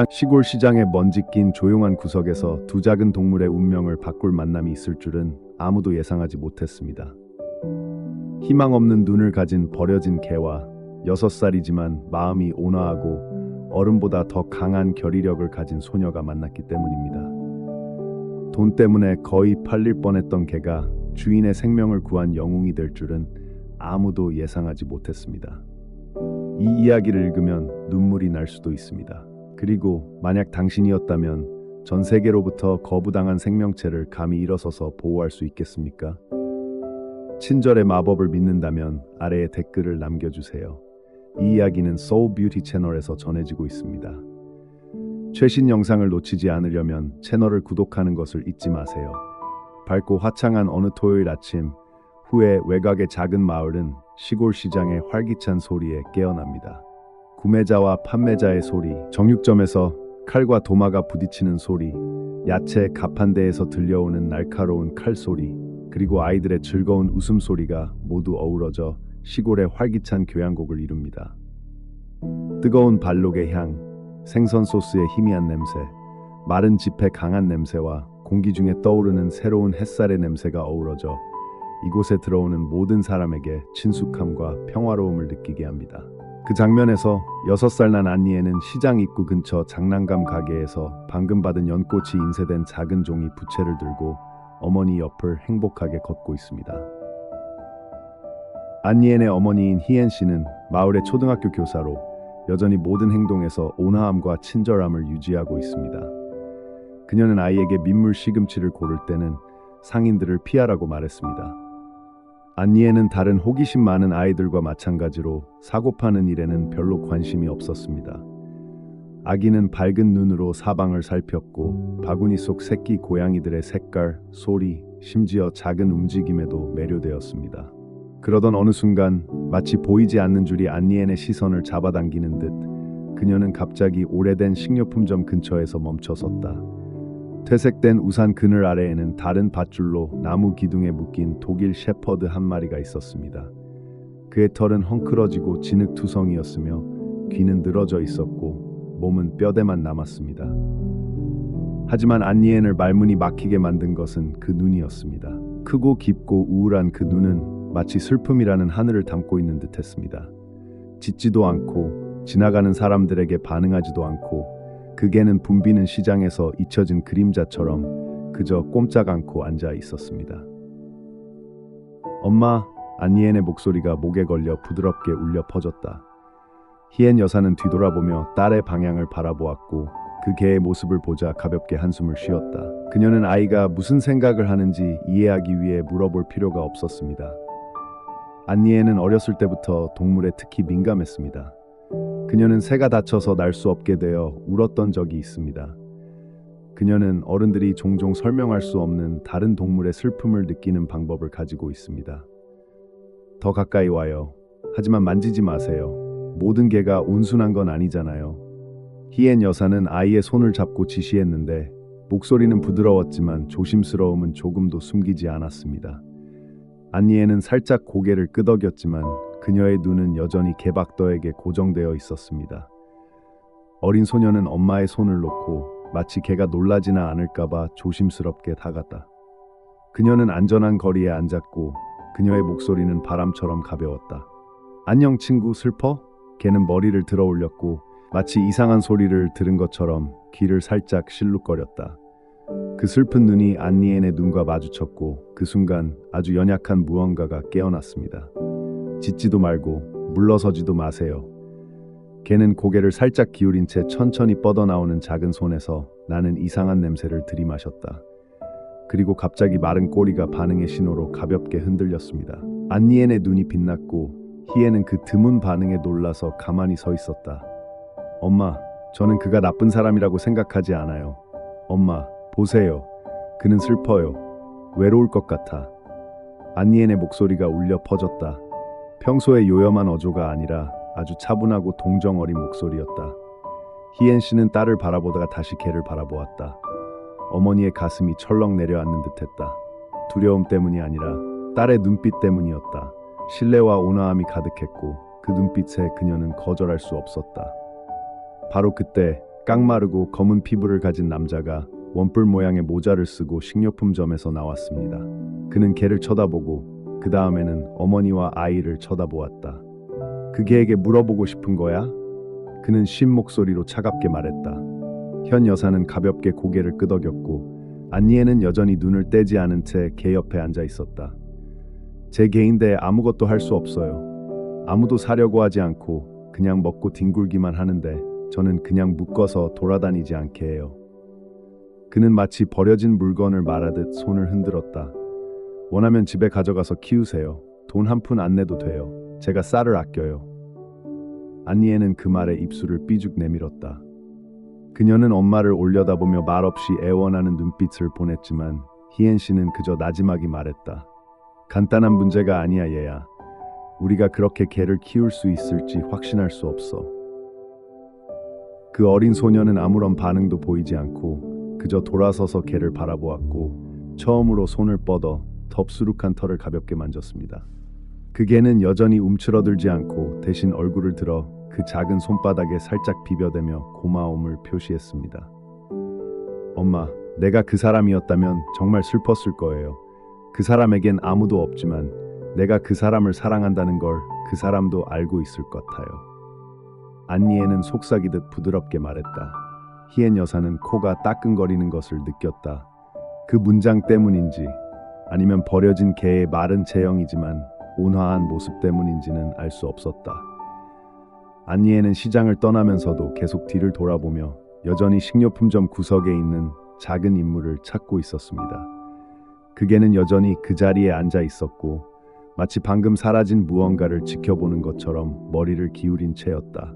시골 시장의 먼지 낀 조용한 구석에서 두 작은 동물의 운명을 바꿀 만남이 있을 줄은 아무도 예상하지 못했습니다. 희망 없는 눈을 가진 버려진 개와 6살이지만 마음이 온화하고 어른보다 더 강한 결의력을 가진 소녀가 만났기 때문입니다. 돈 때문에 거의 팔릴 뻔했던 개가 주인의 생명을 구한 영웅이 될 줄은 아무도 예상하지 못했습니다. 이 이야기를 읽으면 눈물이 날 수도 있습니다. 그리고 만약 당신이었다면 전 세계로부터 거부당한 생명체를 감히 일어서서 보호할 수 있겠습니까? 친절의 마법을 믿는다면 아래에 댓글을 남겨주세요. 이 이야기는 Soul Beauty 채널에서 전해지고 있습니다. 최신 영상을 놓치지 않으려면 채널을 구독하는 것을 잊지 마세요. 밝고 화창한 어느 토요일 아침, 후에 외곽의 작은 마을은 시골 시장의 활기찬 소리에 깨어납니다. 구매자와 판매자의 소리, 정육점에서 칼과 도마가 부딪히는 소리, 야채 가판대에서 들려오는 날카로운 칼소리, 그리고 아이들의 즐거운 웃음소리가 모두 어우러져 시골의 활기찬 교향곡을 이룹니다. 뜨거운 발록의 향, 생선 소스의 희미한 냄새, 마른 짚의 강한 냄새와 공기 중에 떠오르는 새로운 햇살의 냄새가 어우러져 이곳에 들어오는 모든 사람에게 친숙함과 평화로움을 느끼게 합니다. 그 장면에서 6살 난 안니에는 시장 입구 근처 장난감 가게에서 방금 받은 연꽃이 인쇄된 작은 종이 부채를 들고 어머니 옆을 행복하게 걷고 있습니다. 안니엔의 어머니인 희엔 씨는 마을의 초등학교 교사로 여전히 모든 행동에서 온화함과 친절함을 유지하고 있습니다. 그녀는 아이에게 민물 시금치를 고를 때는 상인들을 피하라고 말했습니다. 안니에는 다른 호기심 많은 아이들과 마찬가지로 사고 파는 일에는 별로 관심이 없었습니다. 아기는 밝은 눈으로 사방을 살폈고 바구니 속 새끼 고양이들의 색깔, 소리, 심지어 작은 움직임에도 매료되었습니다. 그러던 어느 순간 마치 보이지 않는 줄이 안니엔의 시선을 잡아당기는 듯 그녀는 갑자기 오래된 식료품점 근처에서 멈춰섰다. 퇴색된 우산 그늘 아래에는 다른 밧줄로 나무 기둥에 묶인 독일 셰퍼드 한 마리가 있었습니다. 그의 털은 헝클어지고 진흙투성이었으며 귀는 늘어져 있었고 몸은 뼈대만 남았습니다. 하지만 안니엔을 말문이 막히게 만든 것은 그 눈이었습니다. 크고 깊고 우울한 그 눈은 마치 슬픔이라는 하늘을 담고 있는 듯했습니다. 짖지도 않고 지나가는 사람들에게 반응하지도 않고 그 개는 붐비는 시장에서 잊혀진 그림자처럼 그저 꼼짝 않고 앉아 있었습니다. 엄마, 안니엔의 목소리가 목에 걸려 부드럽게 울려 퍼졌다. 희엔 여사는 뒤돌아보며 딸의 방향을 바라보았고 그 개의 모습을 보자 가볍게 한숨을 쉬었다. 그녀는 아이가 무슨 생각을 하는지 이해하기 위해 물어볼 필요가 없었습니다. 안니엔은 어렸을 때부터 동물에 특히 민감했습니다. 그녀는 새가 다쳐서 날 수 없게 되어 울었던 적이 있습니다. 그녀는 어른들이 종종 설명할 수 없는 다른 동물의 슬픔을 느끼는 방법을 가지고 있습니다. 더 가까이 와요. 하지만 만지지 마세요. 모든 개가 온순한 건 아니잖아요. 희엔 여사는 아이의 손을 잡고 지시했는데 목소리는 부드러웠지만 조심스러움은 조금도 숨기지 않았습니다. 안니에는 살짝 고개를 끄덕였지만 그녀의 눈은 여전히 개박더에게 고정되어 있었습니다. 어린 소녀는 엄마의 손을 놓고 마치 개가 놀라지나 않을까봐 조심스럽게 다가갔다. 그녀는 안전한 거리에 앉았고 그녀의 목소리는 바람처럼 가벼웠다. 안녕 친구, 슬퍼? 개는 머리를 들어 올렸고 마치 이상한 소리를 들은 것처럼 귀를 살짝 실룩거렸다. 그 슬픈 눈이 안니엔의 눈과 마주쳤고 그 순간 아주 연약한 무언가가 깨어났습니다. 짖지도 말고 물러서지도 마세요. 개는 고개를 살짝 기울인 채 천천히 뻗어나오는 작은 손에서 나는 이상한 냄새를 들이마셨다. 그리고 갑자기 마른 꼬리가 반응의 신호로 가볍게 흔들렸습니다. 안니엔의 눈이 빛났고 희애는 그 드문 반응에 놀라서 가만히 서 있었다. 엄마, 저는 그가 나쁜 사람이라고 생각하지 않아요. 엄마, 보세요. 그는 슬퍼요. 외로울 것 같아. 안니엔의 목소리가 울려 퍼졌다. 평소의 요염한 어조가 아니라 아주 차분하고 동정 어린 목소리였다. 희엔 씨는 딸을 바라보다가 다시 개를 바라보았다. 어머니의 가슴이 철렁 내려앉는 듯했다. 두려움 때문이 아니라 딸의 눈빛 때문이었다. 신뢰와 온화함이 가득했고 그 눈빛에 그녀는 거절할 수 없었다. 바로 그때 깡마르고 검은 피부를 가진 남자가 원뿔 모양의 모자를 쓰고 식료품점에서 나왔습니다. 그는 개를 쳐다보고 그 다음에는 어머니와 아이를 쳐다보았다. 그 개에게 물어보고 싶은 거야? 그는 쉰 목소리로 차갑게 말했다. 현 여사는 가볍게 고개를 끄덕였고 안니에는 여전히 눈을 떼지 않은 채 개 옆에 앉아 있었다. 제 개인데 아무것도 할 수 없어요. 아무도 사려고 하지 않고 그냥 먹고 뒹굴기만 하는데 저는 그냥 묶어서 돌아다니지 않게 해요. 그는 마치 버려진 물건을 말하듯 손을 흔들었다. 원하면 집에 가져가서 키우세요. 돈 한 푼 안 내도 돼요. 제가 쌀을 아껴요. 안니에는 그 말에 입술을 삐죽 내밀었다. 그녀는 엄마를 올려다보며 말없이 애원하는 눈빛을 보냈지만 희엔 씨는 그저 나지막이 말했다. 간단한 문제가 아니야 얘야. 우리가 그렇게 개를 키울 수 있을지 확신할 수 없어. 그 어린 소녀는 아무런 반응도 보이지 않고 그저 돌아서서 개를 바라보았고 처음으로 손을 뻗어 덥수룩한 털을 가볍게 만졌습니다. 그 개는 여전히 움츠러들지 않고 대신 얼굴을 들어 그 작은 손바닥에 살짝 비벼대며 고마움을 표시했습니다. 엄마, 내가 그 사람이었다면 정말 슬펐을 거예요. 그 사람에겐 아무도 없지만 내가 그 사람을 사랑한다는 걸 그 사람도 알고 있을 것 같아요. 안니에는 속삭이듯 부드럽게 말했다. 희엔 여사는 코가 따끔거리는 것을 느꼈다. 그 문장 때문인지 아니면 버려진 개의 마른 체형이지만 온화한 모습 때문인지는 알 수 없었다. 안니에는 시장을 떠나면서도 계속 뒤를 돌아보며 여전히 식료품점 구석에 있는 작은 인물을 찾고 있었습니다. 그 개는 여전히 그 자리에 앉아 있었고 마치 방금 사라진 무언가를 지켜보는 것처럼 머리를 기울인 채였다.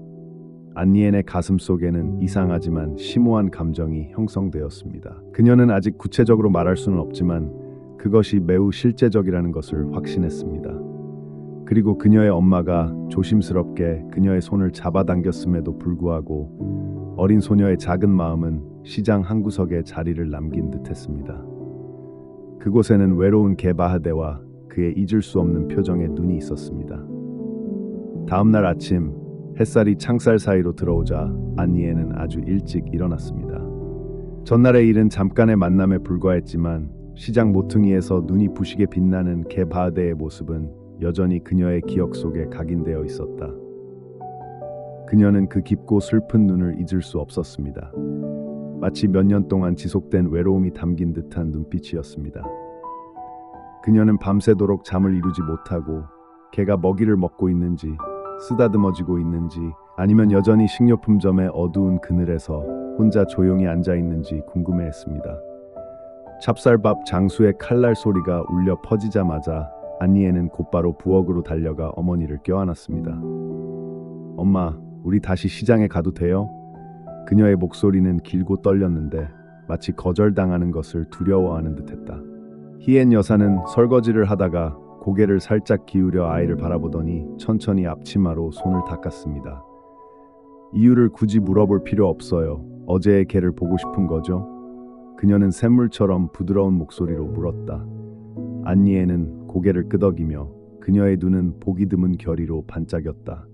안니엔의 가슴 속에는 이상하지만 심오한 감정이 형성되었습니다. 그녀는 아직 구체적으로 말할 수는 없지만 그것이 매우 실제적이라는 것을 확신했습니다. 그리고 그녀의 엄마가 조심스럽게 그녀의 손을 잡아당겼음에도 불구하고 어린 소녀의 작은 마음은 시장 한 구석에 자리를 남긴 듯했습니다. 그곳에는 외로운 게바하데와 그의 잊을 수 없는 표정의 눈이 있었습니다. 다음 날 아침 햇살이 창살 사이로 들어오자 안니에는 아주 일찍 일어났습니다. 전날의 일은 잠깐의 만남에 불과했지만 시장 모퉁이에서 눈이 부시게 빛나는 게바하데의 모습은 여전히 그녀의 기억 속에 각인되어 있었다. 그녀는 그 깊고 슬픈 눈을 잊을 수 없었습니다. 마치 몇 년 동안 지속된 외로움이 담긴 듯한 눈빛이었습니다. 그녀는 밤새도록 잠을 이루지 못하고 개가 먹이를 먹고 있는지 쓰다듬어지고 있는지 아니면 여전히 식료품점의 어두운 그늘에서 혼자 조용히 앉아 있는지 궁금해했습니다. 찹쌀밥 장수의 칼날 소리가 울려 퍼지자마자 안니에는 곧바로 부엌으로 달려가 어머니를 껴안았습니다. 엄마, 우리 다시 시장에 가도 돼요? 그녀의 목소리는 길고 떨렸는데 마치 거절당하는 것을 두려워하는 듯했다. 희엔 여사는 설거지를 하다가 고개를 살짝 기울여 아이를 바라보더니 천천히 앞치마로 손을 닦았습니다. 이유를 굳이 물어볼 필요 없어요. 어제의 개를 보고 싶은 거죠? 그녀는 샘물처럼 부드러운 목소리로 물었다. 안니에는 고개를 끄덕이며 그녀의 눈은 보기 드문 결의로 반짝였다.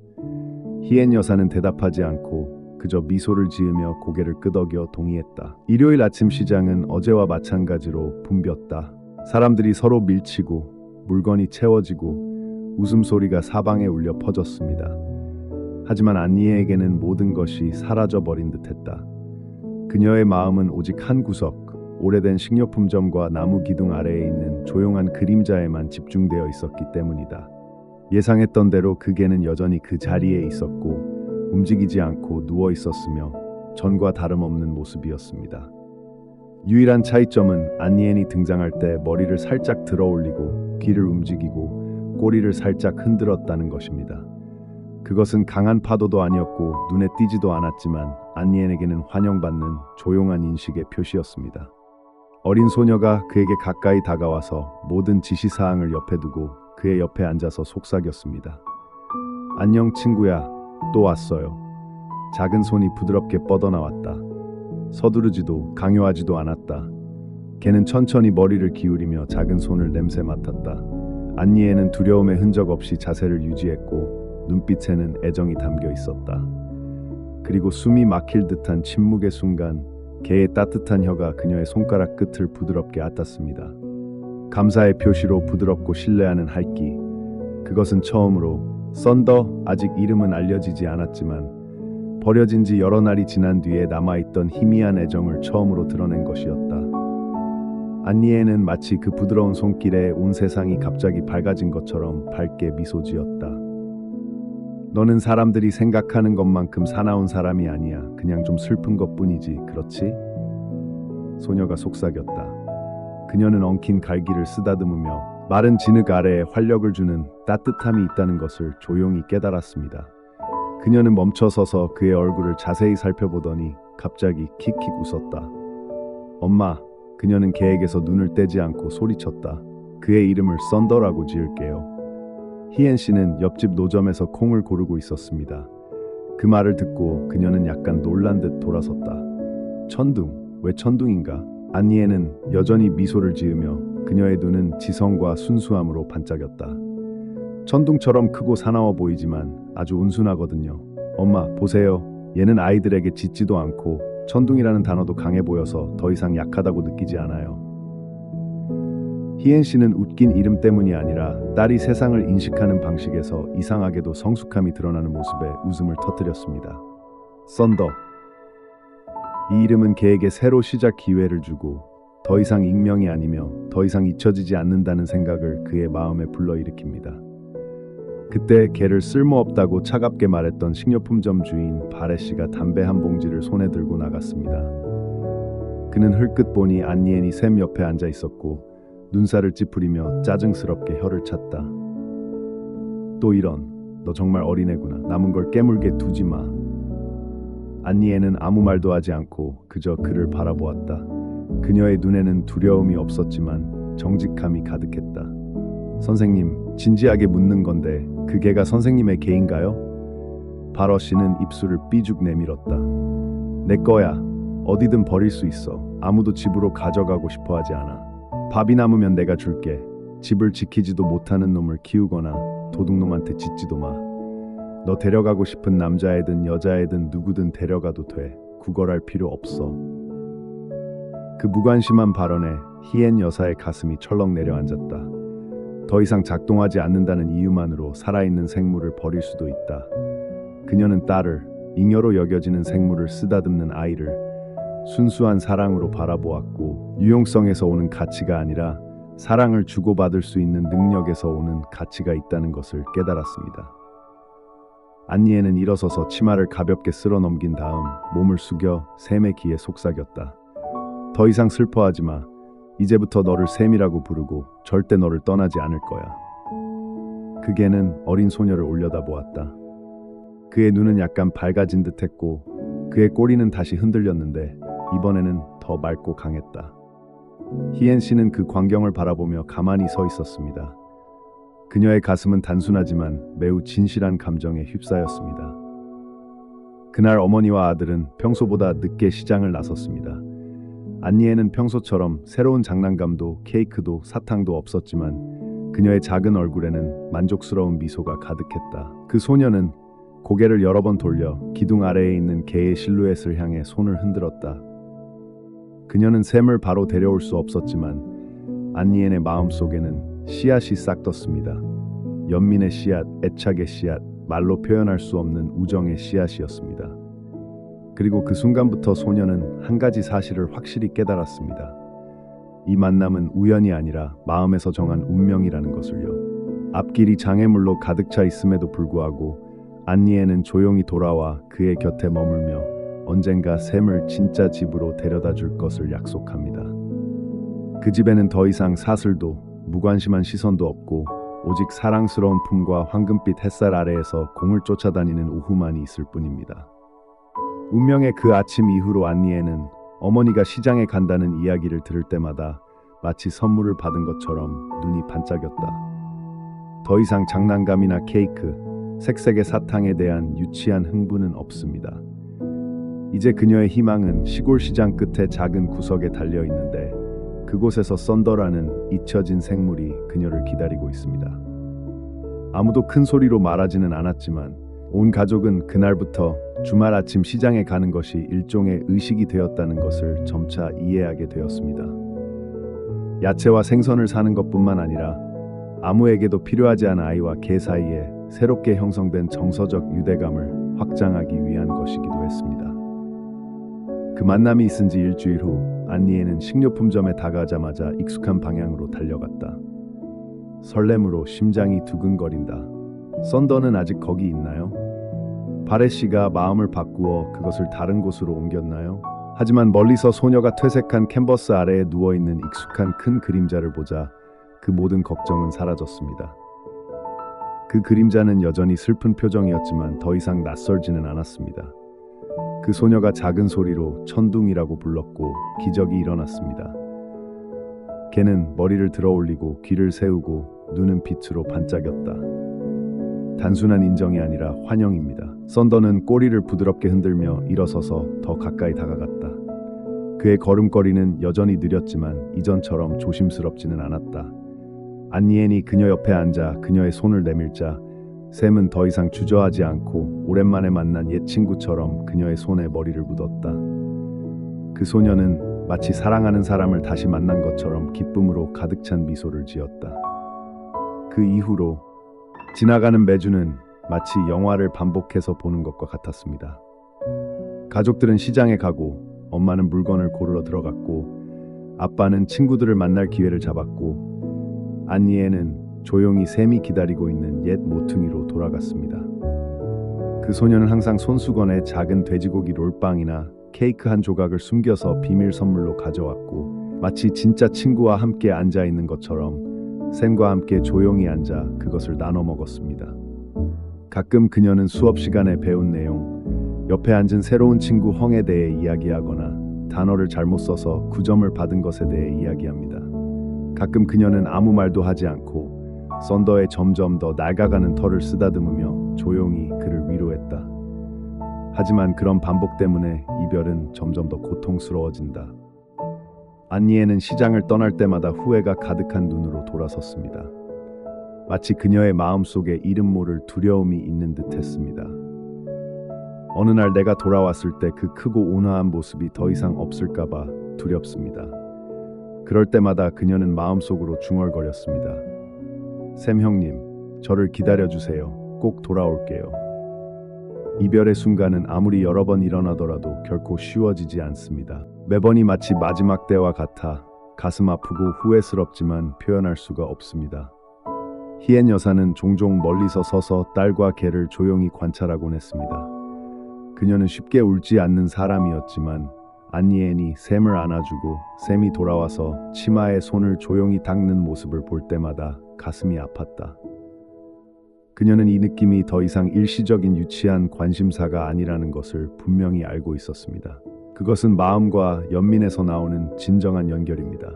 희엔 여사는 대답하지 않고 그저 미소를 지으며 고개를 끄덕여 동의했다. 일요일 아침 시장은 어제와 마찬가지로 붐볐다. 사람들이 서로 밀치고 물건이 채워지고 웃음소리가 사방에 울려 퍼졌습니다. 하지만 안니에에게는 모든 것이 사라져버린 듯했다. 그녀의 마음은 오직 한 구석, 오래된 식료품점과 나무 기둥 아래에 있는 조용한 그림자에만 집중되어 있었기 때문이다. 예상했던 대로 그 개는 여전히 그 자리에 있었고 움직이지 않고 누워 있었으며 전과 다름없는 모습이었습니다. 유일한 차이점은 안니엔이 등장할 때 머리를 살짝 들어 올리고 귀를 움직이고 꼬리를 살짝 흔들었다는 것입니다. 그것은 강한 파도도 아니었고 눈에 띄지도 않았지만 안니엔에게는 환영받는 조용한 인식의 표시였습니다. 어린 소녀가 그에게 가까이 다가와서 모든 지시사항을 옆에 두고 그의 옆에 앉아서 속삭였습니다. 안녕 친구야, 또 왔어요. 작은 손이 부드럽게 뻗어나왔다. 서두르지도 강요하지도 않았다. 걔는 천천히 머리를 기울이며 작은 손을 냄새 맡았다. 안니에는 두려움의 흔적 없이 자세를 유지했고 눈빛에는 애정이 담겨 있었다. 그리고 숨이 막힐 듯한 침묵의 순간 개의 따뜻한 혀가 그녀의 손가락 끝을 부드럽게 앗았습니다. 감사의 표시로 부드럽고 신뢰하는 할기. 그것은 처음으로 썬더, 아직 이름은 알려지지 않았지만 버려진 지 여러 날이 지난 뒤에 남아있던 희미한 애정을 처음으로 드러낸 것이었다. 안니에는 마치 그 부드러운 손길에 온 세상이 갑자기 밝아진 것처럼 밝게 미소 지었다. 너는 사람들이 생각하는 것만큼 사나운 사람이 아니야. 그냥 좀 슬픈 것뿐이지, 그렇지? 소녀가 속삭였다. 그녀는 엉킨 갈기를 쓰다듬으며 마른 진흙 아래에 활력을 주는 따뜻함이 있다는 것을 조용히 깨달았습니다. 그녀는 멈춰서서 그의 얼굴을 자세히 살펴보더니 갑자기 킥킥 웃었다. 엄마, 그녀는 개에게서 눈을 떼지 않고 소리쳤다. 그의 이름을 썬더라고 지을게요. 희엔 씨는 옆집 노점에서 콩을 고르고 있었습니다. 그 말을 듣고 그녀는 약간 놀란 듯 돌아섰다. 천둥, 왜 천둥인가? 안니에는 여전히 미소를 지으며 그녀의 눈은 지성과 순수함으로 반짝였다. 천둥처럼 크고 사나워 보이지만 아주 온순하거든요. 엄마, 보세요. 얘는 아이들에게 짖지도 않고 천둥이라는 단어도 강해 보여서 더 이상 약하다고 느끼지 않아요. 희엔 씨는 웃긴 이름 때문이 아니라 딸이 세상을 인식하는 방식에서 이상하게도 성숙함이 드러나는 모습에 웃음을 터뜨렸습니다. 썬더. 이 이름은 개에게 새로 시작 기회를 주고 더 이상 익명이 아니며 더 이상 잊혀지지 않는다는 생각을 그의 마음에 불러일으킵니다. 그때 개를 쓸모없다고 차갑게 말했던 식료품점 주인 바레 씨가 담배 한 봉지를 손에 들고 나갔습니다. 그는 흘끗 보니 안니엔이 샘 옆에 앉아 있었고 눈살을 찌푸리며 짜증스럽게 혀를 찼다. 또 이런, 너 정말 어린애구나. 남은 걸 깨물게 두지 마. 안니에는 아무 말도 하지 않고 그저 그를 바라보았다. 그녀의 눈에는 두려움이 없었지만 정직함이 가득했다. 선생님, 진지하게 묻는 건데 그 개가 선생님의 개인가요? 바러 씨는 입술을 삐죽 내밀었다. 내 거야. 어디든 버릴 수 있어. 아무도 집으로 가져가고 싶어 하지 않아. 밥이 남으면 내가 줄게. 집을 지키지도 못하는 놈을 키우거나 도둑놈한테 짖지도 마. 너 데려가고 싶은 남자애든 여자애든 누구든 데려가도 돼. 구걸할 필요 없어. 그 무관심한 발언에 희엔 여사의 가슴이 철렁 내려앉았다. 더 이상 작동하지 않는다는 이유만으로 살아있는 생물을 버릴 수도 있다. 그녀는 딸을, 잉여로 여겨지는 생물을 쓰다듬는 아이를 순수한 사랑으로 바라보았고 유용성에서 오는 가치가 아니라 사랑을 주고받을 수 있는 능력에서 오는 가치가 있다는 것을 깨달았습니다. 안니에는 일어서서 치마를 가볍게 쓸어 넘긴 다음 몸을 숙여 샘의 귀에 속삭였다. 더 이상 슬퍼하지 마. 이제부터 너를 샘이라고 부르고 절대 너를 떠나지 않을 거야. 그 개는 어린 소녀를 올려다보았다. 그의 눈은 약간 밝아진 듯했고 그의 꼬리는 다시 흔들렸는데 이번에는 더 맑고 강했다. 희엔 씨는 그 광경을 바라보며 가만히 서 있었습니다. 그녀의 가슴은 단순하지만 매우 진실한 감정에 휩싸였습니다. 그날 어머니와 아들은 평소보다 늦게 시장을 나섰습니다. 안니에는 평소처럼 새로운 장난감도 케이크도 사탕도 없었지만 그녀의 작은 얼굴에는 만족스러운 미소가 가득했다. 그 소녀는 고개를 여러 번 돌려 기둥 아래에 있는 개의 실루엣을 향해 손을 흔들었다. 그녀는 샘을 바로 데려올 수 없었지만 안니엔의 마음속에는 씨앗이 싹 떴습니다. 연민의 씨앗, 애착의 씨앗, 말로 표현할 수 없는 우정의 씨앗이었습니다. 그리고 그 순간부터 소녀는 한 가지 사실을 확실히 깨달았습니다. 이 만남은 우연이 아니라 마음에서 정한 운명이라는 것을요. 앞길이 장애물로 가득 차 있음에도 불구하고 안니에는 조용히 돌아와 그의 곁에 머물며 언젠가 샘을 진짜 집으로 데려다 줄 것을 약속합니다. 그 집에는 더 이상 사슬도 무관심한 시선도 없고 오직 사랑스러운 품과 황금빛 햇살 아래에서 공을 쫓아다니는 오후만이 있을 뿐입니다. 운명의 그 아침 이후로 안니에는 어머니가 시장에 간다는 이야기를 들을 때마다 마치 선물을 받은 것처럼 눈이 반짝였다. 더 이상 장난감이나 케이크, 색색의 사탕에 대한 유치한 흥분은 없습니다. 이제 그녀의 희망은 시골 시장 끝에 작은 구석에 달려 있는데 그곳에서 썬더라는 잊혀진 생물이 그녀를 기다리고 있습니다. 아무도 큰 소리로 말하지는 않았지만 온 가족은 그날부터 주말 아침 시장에 가는 것이 일종의 의식이 되었다는 것을 점차 이해하게 되었습니다. 야채와 생선을 사는 것뿐만 아니라 아무에게도 필요하지 않은 아이와 개 사이에 새롭게 형성된 정서적 유대감을 확장하기 위한 것이기도 했습니다. 그 만남이 있은 지 일주일 후 안니에는 식료품점에 다가가자마자 익숙한 방향으로 달려갔다. 설렘으로 심장이 두근거린다. 썬더는 아직 거기 있나요? 바레 씨가 마음을 바꾸어 그것을 다른 곳으로 옮겼나요? 하지만 멀리서 소녀가 퇴색한 캔버스 아래에 누워있는 익숙한 큰 그림자를 보자 그 모든 걱정은 사라졌습니다. 그 그림자는 여전히 슬픈 표정이었지만 더 이상 낯설지는 않았습니다. 그 소녀가 작은 소리로 천둥이라고 불렀고 기적이 일어났습니다. 걔는 머리를 들어 올리고 귀를 세우고 눈은 빛으로 반짝였다. 단순한 인정이 아니라 환영입니다. 썬더는 꼬리를 부드럽게 흔들며 일어서서 더 가까이 다가갔다. 그의 걸음걸이는 여전히 느렸지만 이전처럼 조심스럽지는 않았다. 안니엔이 그녀 옆에 앉아 그녀의 손을 내밀자 샘은 더 이상 주저하지 않고 오랜만에 만난 옛 친구처럼 그녀의 손에 머리를 묻었다. 그 소녀는 마치 사랑하는 사람을 다시 만난 것처럼 기쁨으로 가득 찬 미소를 지었다. 그 이후로 지나가는 매주는 마치 영화를 반복해서 보는 것과 같았습니다. 가족들은 시장에 가고 엄마는 물건을 고르러 들어갔고 아빠는 친구들을 만날 기회를 잡았고 안니에는 조용히 샘이 기다리고 있는 옛 모퉁이로 돌아갔습니다. 그 소녀는 항상 손수건에 작은 돼지고기 롤빵이나 케이크 한 조각을 숨겨서 비밀 선물로 가져왔고 마치 진짜 친구와 함께 앉아 있는 것처럼 샘과 함께 조용히 앉아 그것을 나눠 먹었습니다. 가끔 그녀는 수업 시간에 배운 내용, 옆에 앉은 새로운 친구 헝에 대해 이야기하거나 단어를 잘못 써서 9점을 받은 것에 대해 이야기합니다. 가끔 그녀는 아무 말도 하지 않고 썬더의 점점 더 낡아가는 털을 쓰다듬으며 조용히 그를 위로했다. 하지만 그런 반복 때문에 이별은 점점 더 고통스러워진다. 안니에는 시장을 떠날 때마다 후회가 가득한 눈으로 돌아섰습니다. 마치 그녀의 마음속에 이름 모를 두려움이 있는 듯 했습니다. 어느 날 내가 돌아왔을 때 그 크고 온화한 모습이 더 이상 없을까봐 두렵습니다. 그럴 때마다 그녀는 마음속으로 중얼거렸습니다. 샘 형님, 저를 기다려주세요. 꼭 돌아올게요. 이별의 순간은 아무리 여러 번 일어나더라도 결코 쉬워지지 않습니다. 매번이 마치 마지막 때와 같아 가슴 아프고 후회스럽지만 표현할 수가 없습니다. 히엔 여사는 종종 멀리서 서서 딸과 개를 조용히 관찰하곤 했습니다. 그녀는 쉽게 울지 않는 사람이었지만 안니엔이 샘을 안아주고 샘이 돌아와서 치마에 손을 조용히 닦는 모습을 볼 때마다 가슴이 아팠다. 그녀는 이 느낌이 더 이상 일시적인 유치한 관심사가 아니라는 것을 분명히 알고 있었습니다. 그것은 마음과 연민에서 나오는 진정한 연결입니다.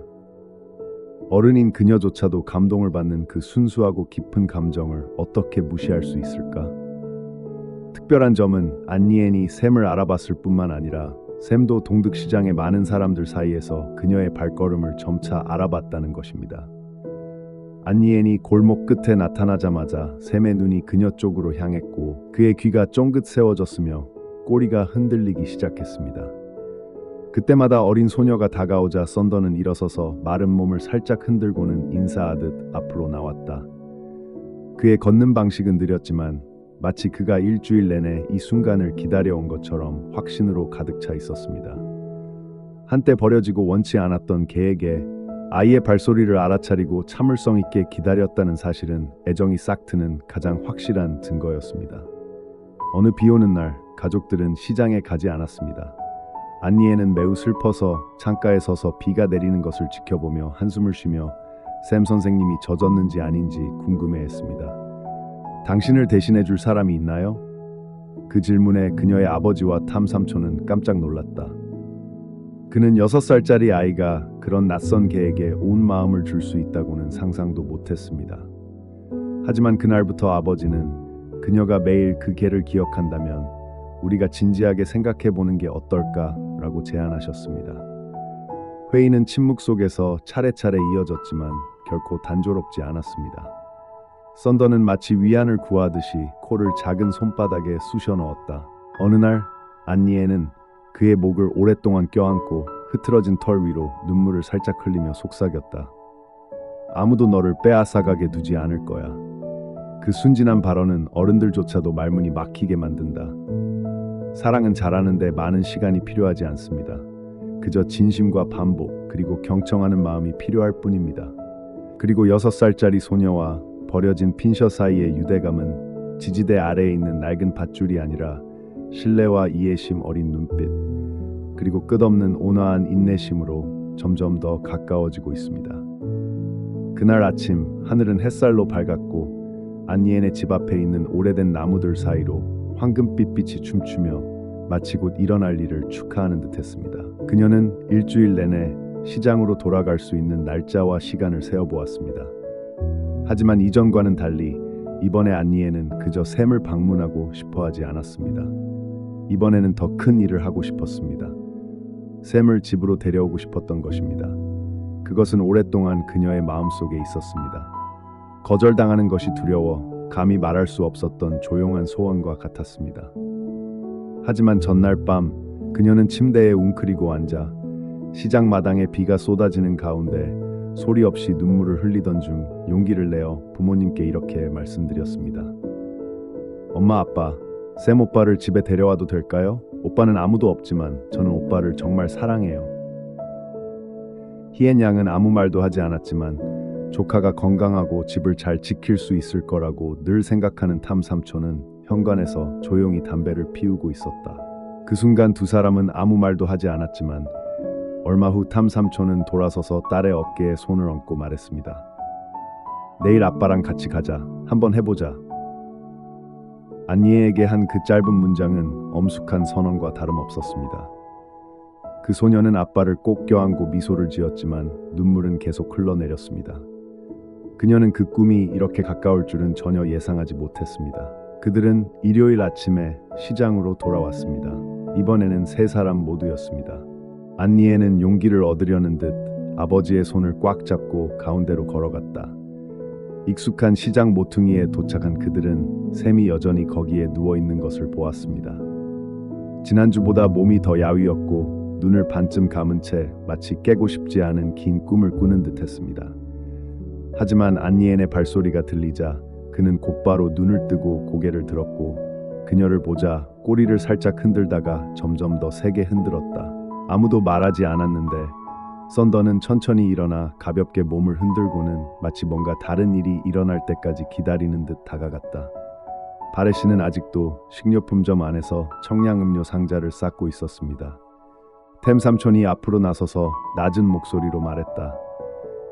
어른인 그녀조차도 감동을 받는 그 순수하고 깊은 감정을 어떻게 무시할 수 있을까? 특별한 점은 안니엔이 샘을 알아봤을 뿐만 아니라 샘도 동득시장의 많은 사람들 사이에서 그녀의 발걸음을 점차 알아봤다는 것입니다. 안니엔이 골목 끝에 나타나자마자 샘의 눈이 그녀 쪽으로 향했고 그의 귀가 쫑긋 세워졌으며 꼬리가 흔들리기 시작했습니다. 그때마다 어린 소녀가 다가오자 썬더는 일어서서 마른 몸을 살짝 흔들고는 인사하듯 앞으로 나왔다. 그의 걷는 방식은 느렸지만 마치 그가 일주일 내내 이 순간을 기다려온 것처럼 확신으로 가득 차 있었습니다. 한때 버려지고 원치 않았던 개에게 아이의 발소리를 알아차리고 참을성 있게 기다렸다는 사실은 애정이 싹 트는 가장 확실한 증거였습니다. 어느 비 오는 날 가족들은 시장에 가지 않았습니다. 안니에는 매우 슬퍼서 창가에 서서 비가 내리는 것을 지켜보며 한숨을 쉬며 샘 선생님이 젖었는지 아닌지 궁금해했습니다. 당신을 대신해 줄 사람이 있나요? 그 질문에 그녀의 아버지와 탐삼촌은 깜짝 놀랐다. 그는 6살짜리 아이가 그런 낯선 개에게 온 마음을 줄 수 있다고는 상상도 못했습니다. 하지만 그날부터 아버지는 그녀가 매일 그 개를 기억한다면 우리가 진지하게 생각해보는 게 어떨까라고 제안하셨습니다. 회의는 침묵 속에서 차례차례 이어졌지만 결코 단조롭지 않았습니다. 썬더는 마치 위안을 구하듯이 코를 작은 손바닥에 쑤셔 넣었다. 어느 날 안니에는 그의 목을 오랫동안 껴안고 흐트러진 털 위로 눈물을 살짝 흘리며 속삭였다. 아무도 너를 빼앗아가게 두지 않을 거야. 그 순진한 발언은 어른들조차도 말문이 막히게 만든다. 사랑은 잘하는데 많은 시간이 필요하지 않습니다. 그저 진심과 반복 그리고 경청하는 마음이 필요할 뿐입니다. 그리고 6살짜리 소녀와 버려진 핀셔 사이의 유대감은 지지대 아래에 있는 낡은 밧줄이 아니라 신뢰와 이해심 어린 눈빛 그리고 끝없는 온화한 인내심으로 점점 더 가까워지고 있습니다. 그날 아침 하늘은 햇살로 밝았고 안니엔의 집 앞에 있는 오래된 나무들 사이로 황금빛 빛이 춤추며 마치 곧 일어날 일을 축하하는 듯했습니다. 그녀는 일주일 내내 시장으로 돌아갈 수 있는 날짜와 시간을 세어보았습니다. 하지만 이전과는 달리 이번에 안니에는 그저 샘을 방문하고 싶어하지 않았습니다. 이번에는 더 큰 일을 하고 싶었습니다. 샘을 집으로 데려오고 싶었던 것입니다. 그것은 오랫동안 그녀의 마음속에 있었습니다. 거절당하는 것이 두려워 감히 말할 수 없었던 조용한 소원과 같았습니다. 하지만 전날 밤 그녀는 침대에 웅크리고 앉아 시장 마당에 비가 쏟아지는 가운데 소리 없이 눈물을 흘리던 중 용기를 내어 부모님께 이렇게 말씀드렸습니다. 엄마, 아빠, 샘 오빠를 집에 데려와도 될까요? 오빠는 아무도 없지만 저는 오빠를 정말 사랑해요. 희엔 양은 아무 말도 하지 않았지만 조카가 건강하고 집을 잘 지킬 수 있을 거라고 늘 생각하는 탐 삼촌은 현관에서 조용히 담배를 피우고 있었다. 그 순간 두 사람은 아무 말도 하지 않았지만 얼마 후 탐 삼촌은 돌아서서 딸의 어깨에 손을 얹고 말했습니다. 내일 아빠랑 같이 가자. 한번 해보자. 안니에에게 한 그 짧은 문장은 엄숙한 선언과 다름없었습니다. 그 소녀는 아빠를 꼭 껴안고 미소를 지었지만 눈물은 계속 흘러내렸습니다. 그녀는 그 꿈이 이렇게 가까울 줄은 전혀 예상하지 못했습니다. 그들은 일요일 아침에 시장으로 돌아왔습니다. 이번에는 세 사람 모두였습니다. 안니에는 용기를 얻으려는 듯 아버지의 손을 꽉 잡고 가운데로 걸어갔다. 익숙한 시장 모퉁이에 도착한 그들은 샘이 여전히 거기에 누워있는 것을 보았습니다. 지난주보다 몸이 더 야위었고 눈을 반쯤 감은 채 마치 깨고 싶지 않은 긴 꿈을 꾸는 듯했습니다. 하지만 안니엔의 발소리가 들리자 그는 곧바로 눈을 뜨고 고개를 들었고 그녀를 보자 꼬리를 살짝 흔들다가 점점 더 세게 흔들었다. 아무도 말하지 않았는데 썬더는 천천히 일어나 가볍게 몸을 흔들고는 마치 뭔가 다른 일이 일어날 때까지 기다리는 듯 다가갔다. 바레시는 아직도 식료품점 안에서 청량음료 상자를 쌓고 있었습니다. 템 삼촌이 앞으로 나서서 낮은 목소리로 말했다.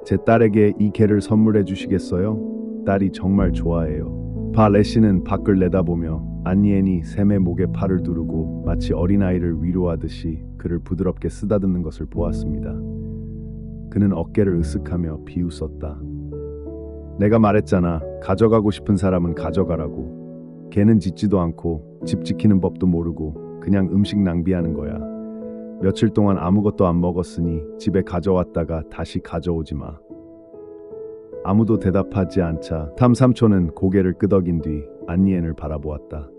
제 딸에게 이 개를 선물해 주시겠어요? 딸이 정말 좋아해요. 바레시는 밖을 내다보며 안니엔이 샘의 목에 팔을 두르고 마치 어린아이를 위로하듯이 그를 부드럽게 쓰다듬는 것을 보았습니다. 그는 어깨를 으쓱하며 비웃었다. 내가 말했잖아. 가져가고 싶은 사람은 가져가라고. 걔는 짖지도 않고 집 지키는 법도 모르고 그냥 음식 낭비하는 거야. 며칠 동안 아무것도 안 먹었으니 집에 가져왔다가 다시 가져오지 마. 아무도 대답하지 않자 탐 삼촌은 고개를 끄덕인 뒤 안니엔을 바라보았다.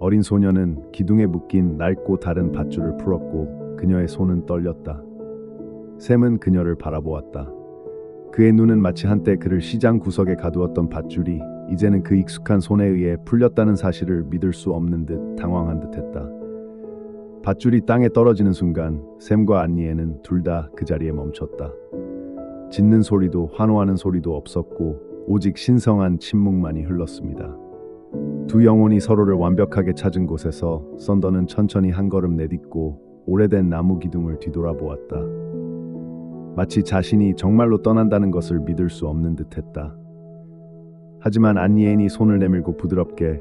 어린 소녀는 기둥에 묶인 낡고 다른 밧줄을 풀었고 그녀의 손은 떨렸다. 샘은 그녀를 바라보았다. 그의 눈은 마치 한때 그를 시장 구석에 가두었던 밧줄이 이제는 그 익숙한 손에 의해 풀렸다는 사실을 믿을 수 없는 듯 당황한 듯했다. 밧줄이 땅에 떨어지는 순간 샘과 안니에는 둘 다 그 자리에 멈췄다. 짖는 소리도 환호하는 소리도 없었고 오직 신성한 침묵만이 흘렀습니다. 두 영혼이 서로를 완벽하게 찾은 곳에서 썬더는 천천히 한 걸음 내딛고 오래된 나무 기둥을 뒤돌아보았다. 마치 자신이 정말로 떠난다는 것을 믿을 수 없는 듯했다. 하지만 안니엔이 손을 내밀고 부드럽게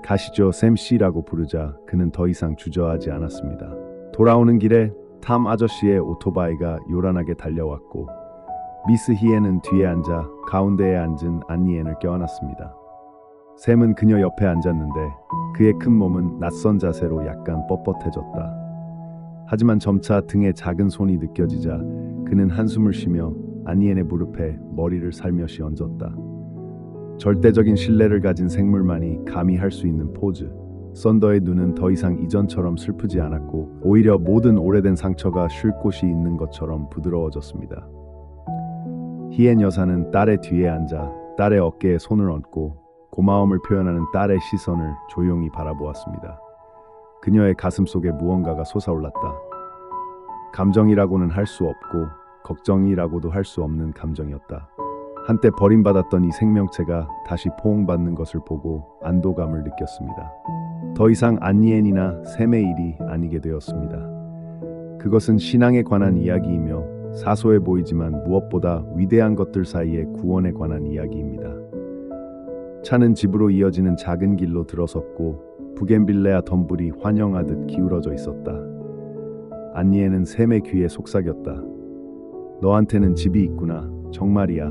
가시죠 샘씨라고 부르자 그는 더 이상 주저하지 않았습니다. 돌아오는 길에 탐 아저씨의 오토바이가 요란하게 달려왔고 미스 히엔은 뒤에 앉아 가운데에 앉은 안니엔을 껴안았습니다. 샘은 그녀 옆에 앉았는데 그의 큰 몸은 낯선 자세로 약간 뻣뻣해졌다. 하지만 점차 등에 작은 손이 느껴지자 그는 한숨을 쉬며 안니엔의 무릎에 머리를 살며시 얹었다. 절대적인 신뢰를 가진 생물만이 감히 할 수 있는 포즈. 썬더의 눈은 더 이상 이전처럼 슬프지 않았고 오히려 모든 오래된 상처가 쉴 곳이 있는 것처럼 부드러워졌습니다. 희엔 여사는 딸의 뒤에 앉아 딸의 어깨에 손을 얹고 고마움을 표현하는 딸의 시선을 조용히 바라보았습니다. 그녀의 가슴 속에 무언가가 솟아올랐다. 감정이라고는 할 수 없고 걱정이라고도 할 수 없는 감정이었다. 한때 버림받았던 이 생명체가 다시 포옹받는 것을 보고 안도감을 느꼈습니다. 더 이상 안니엔이나 샘의 일이 아니게 되었습니다. 그것은 신앙에 관한 이야기이며 사소해 보이지만 무엇보다 위대한 것들 사이의 구원에 관한 이야기입니다. 차는 집으로 이어지는 작은 길로 들어섰고 부겐빌레아 덤불이 환영하듯 기울어져 있었다. 안니에는 샘의 귀에 속삭였다. 너한테는 집이 있구나. 정말이야.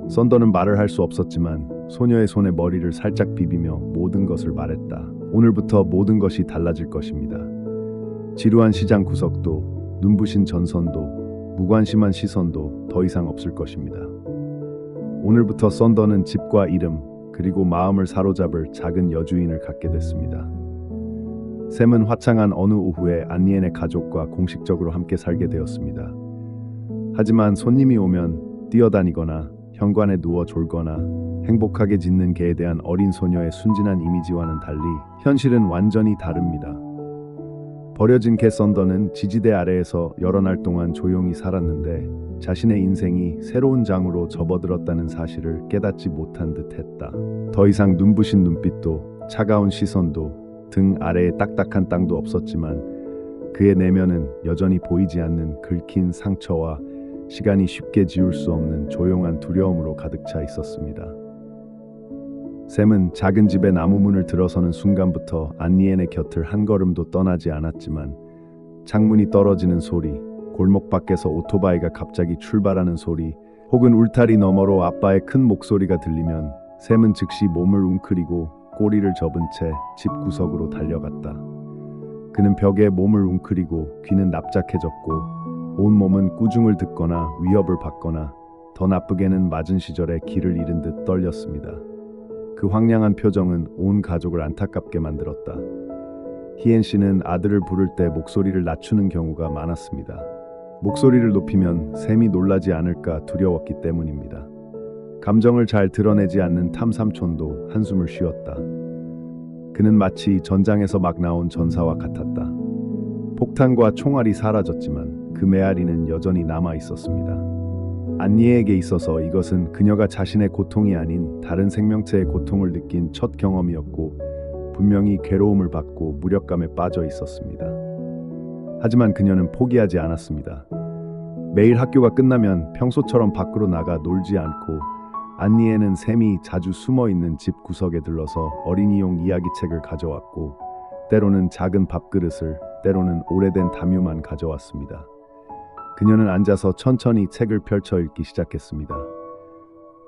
썬더는 말을 할 수 없었지만 소녀의 손에 머리를 살짝 비비며 모든 것을 말했다. 오늘부터 모든 것이 달라질 것입니다. 지루한 시장 구석도, 눈부신 전선도, 무관심한 시선도 더 이상 없을 것입니다. 오늘부터 썬더는 집과 이름, 그리고 마음을 사로잡을 작은 여주인을 갖게 됐습니다. 샘은 화창한 어느 오후에 안니엔의 가족과 공식적으로 함께 살게 되었습니다. 하지만 손님이 오면 뛰어다니거나 현관에 누워 졸거나 행복하게 짖는 개에 대한 어린 소녀의 순진한 이미지와는 달리 현실은 완전히 다릅니다. 버려진 개 썬더는 지지대 아래에서 여러 날 동안 조용히 살았는데 자신의 인생이 새로운 장으로 접어들었다는 사실을 깨닫지 못한 듯했다. 더 이상 눈부신 눈빛도 차가운 시선도 등 아래에 딱딱한 땅도 없었지만 그의 내면은 여전히 보이지 않는 긁힌 상처와 시간이 쉽게 지울 수 없는 조용한 두려움으로 가득 차 있었습니다. 샘은 작은 집의 나무 문을 들어서는 순간부터 안니엔의 곁을 한 걸음도 떠나지 않았지만 창문이 떨어지는 소리, 골목 밖에서 오토바이가 갑자기 출발하는 소리, 혹은 울타리 너머로 아빠의 큰 목소리가 들리면 샘은 즉시 몸을 웅크리고 꼬리를 접은 채 집 구석으로 달려갔다. 그는 벽에 몸을 웅크리고 귀는 납작해졌고 온몸은 꾸중을 듣거나 위협을 받거나 더 나쁘게는 맞은 시절에 기를 잃은 듯 떨렸습니다. 그 황량한 표정은 온 가족을 안타깝게 만들었다. 희엔 씨는 아들을 부를 때 목소리를 낮추는 경우가 많았습니다. 목소리를 높이면 샘이 놀라지 않을까 두려웠기 때문입니다. 감정을 잘 드러내지 않는 탐삼촌도 한숨을 쉬었다. 그는 마치 전장에서 막 나온 전사와 같았다. 폭탄과 총알이 사라졌지만 그 메아리는 여전히 남아 있었습니다. 안니에게 있어서 이것은 그녀가 자신의 고통이 아닌 다른 생명체의 고통을 느낀 첫 경험이었고 분명히 괴로움을 받고 무력감에 빠져 있었습니다. 하지만 그녀는 포기하지 않았습니다. 매일 학교가 끝나면 평소처럼 밖으로 나가 놀지 않고 안니에는 샘이 자주 숨어있는 집 구석에 들러서 어린이용 이야기책을 가져왔고 때로는 작은 밥그릇을, 때로는 오래된 담요만 가져왔습니다. 그녀는 앉아서 천천히 책을 펼쳐 읽기 시작했습니다.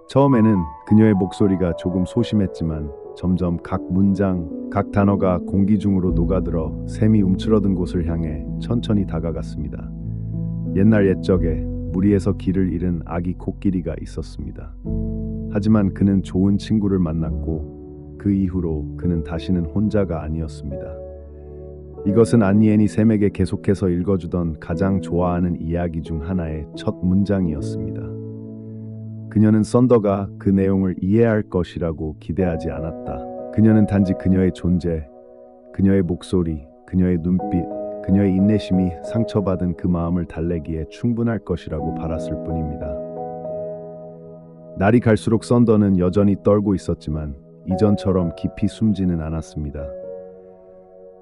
처음에는 그녀의 목소리가 조금 소심했지만 점점 각 문장, 각 단어가 공기 중으로 녹아들어 샘이 움츠러든 곳을 향해 천천히 다가갔습니다. 옛날 옛적에 무리에서 길을 잃은 아기 코끼리가 있었습니다. 하지만 그는 좋은 친구를 만났고 그 이후로 그는 다시는 혼자가 아니었습니다. 이것은 안니엔이 샘에게 계속해서 읽어주던 가장 좋아하는 이야기 중 하나의 첫 문장이었습니다. 그녀는 썬더가 그 내용을 이해할 것이라고 기대하지 않았다. 그녀는 단지 그녀의 존재, 그녀의 목소리, 그녀의 눈빛, 그녀의 인내심이 상처받은 그 마음을 달래기에 충분할 것이라고 바랐을 뿐입니다. 날이 갈수록 썬더는 여전히 떨고 있었지만 이전처럼 깊이 숨지는 않았습니다.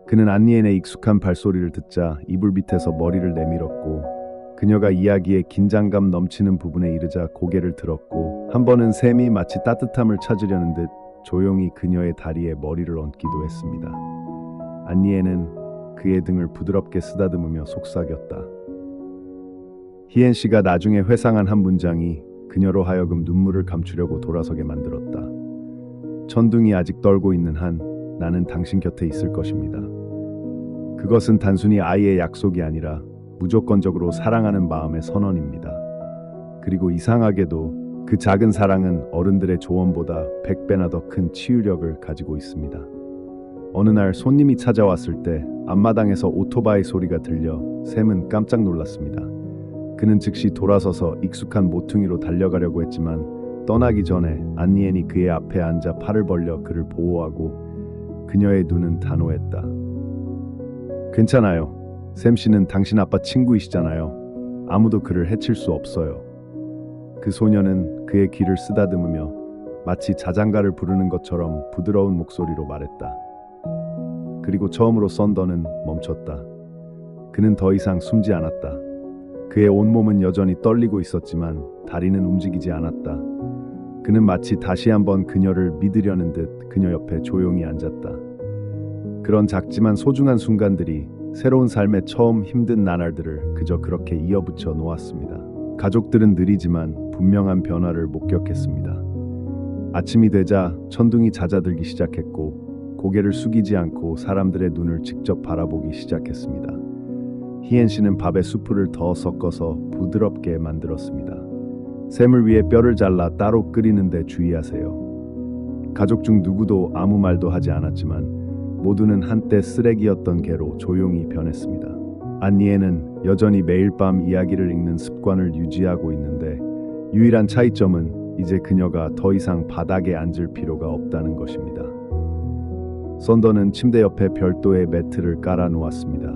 그는 안니엔의 익숙한 발소리를 듣자 이불 밑에서 머리를 내밀었고 그녀가 이야기에 긴장감 넘치는 부분에 이르자 고개를 들었고 한 번은 샘이 마치 따뜻함을 찾으려는 듯 조용히 그녀의 다리에 머리를 얹기도 했습니다. 안니엔은 그의 등을 부드럽게 쓰다듬으며 속삭였다. 희엔 씨가 나중에 회상한 한 문장이 그녀로 하여금 눈물을 감추려고 돌아서게 만들었다. 천둥이 아직 떨고 있는 한 나는 당신 곁에 있을 것입니다. 그것은 단순히 아이의 약속이 아니라 무조건적으로 사랑하는 마음의 선언입니다. 그리고 이상하게도 그 작은 사랑은 어른들의 조언보다 100배나 더 큰 치유력을 가지고 있습니다. 어느 날 손님이 찾아왔을 때 앞마당에서 오토바이 소리가 들려 샘은 깜짝 놀랐습니다. 그는 즉시 돌아서서 익숙한 모퉁이로 달려가려고 했지만 떠나기 전에 안니엔이 그의 앞에 앉아 팔을 벌려 그를 보호하고 그녀의 눈은 단호했다. 괜찮아요. 샘 씨는 당신 아빠 친구이시잖아요. 아무도 그를 해칠 수 없어요. 그 소녀는 그의 귀를 쓰다듬으며 마치 자장가를 부르는 것처럼 부드러운 목소리로 말했다. 그리고 처음으로 썬더는 멈췄다. 그는 더 이상 숨지 않았다. 그의 온몸은 여전히 떨리고 있었지만 다리는 움직이지 않았다. 그는 마치 다시 한번 그녀를 믿으려는 듯 그녀 옆에 조용히 앉았다. 그런 작지만 소중한 순간들이 새로운 삶의 처음 힘든 나날들을 그저 그렇게 이어붙여 놓았습니다. 가족들은 느리지만 분명한 변화를 목격했습니다. 아침이 되자 천둥이 잦아들기 시작했고 고개를 숙이지 않고 사람들의 눈을 직접 바라보기 시작했습니다. 희엔 씨는 밥에 수프를 더 섞어서 부드럽게 만들었습니다. 샘을 위해 뼈를 잘라 따로 끓이는데 주의하세요. 가족 중 누구도 아무 말도 하지 않았지만 모두는 한때 쓰레기였던 개로 조용히 변했습니다. 안니에는 여전히 매일 밤 이야기를 읽는 습관을 유지하고 있는데 유일한 차이점은 이제 그녀가 더 이상 바닥에 앉을 필요가 없다는 것입니다. 썬더는 침대 옆에 별도의 매트를 깔아 놓았습니다.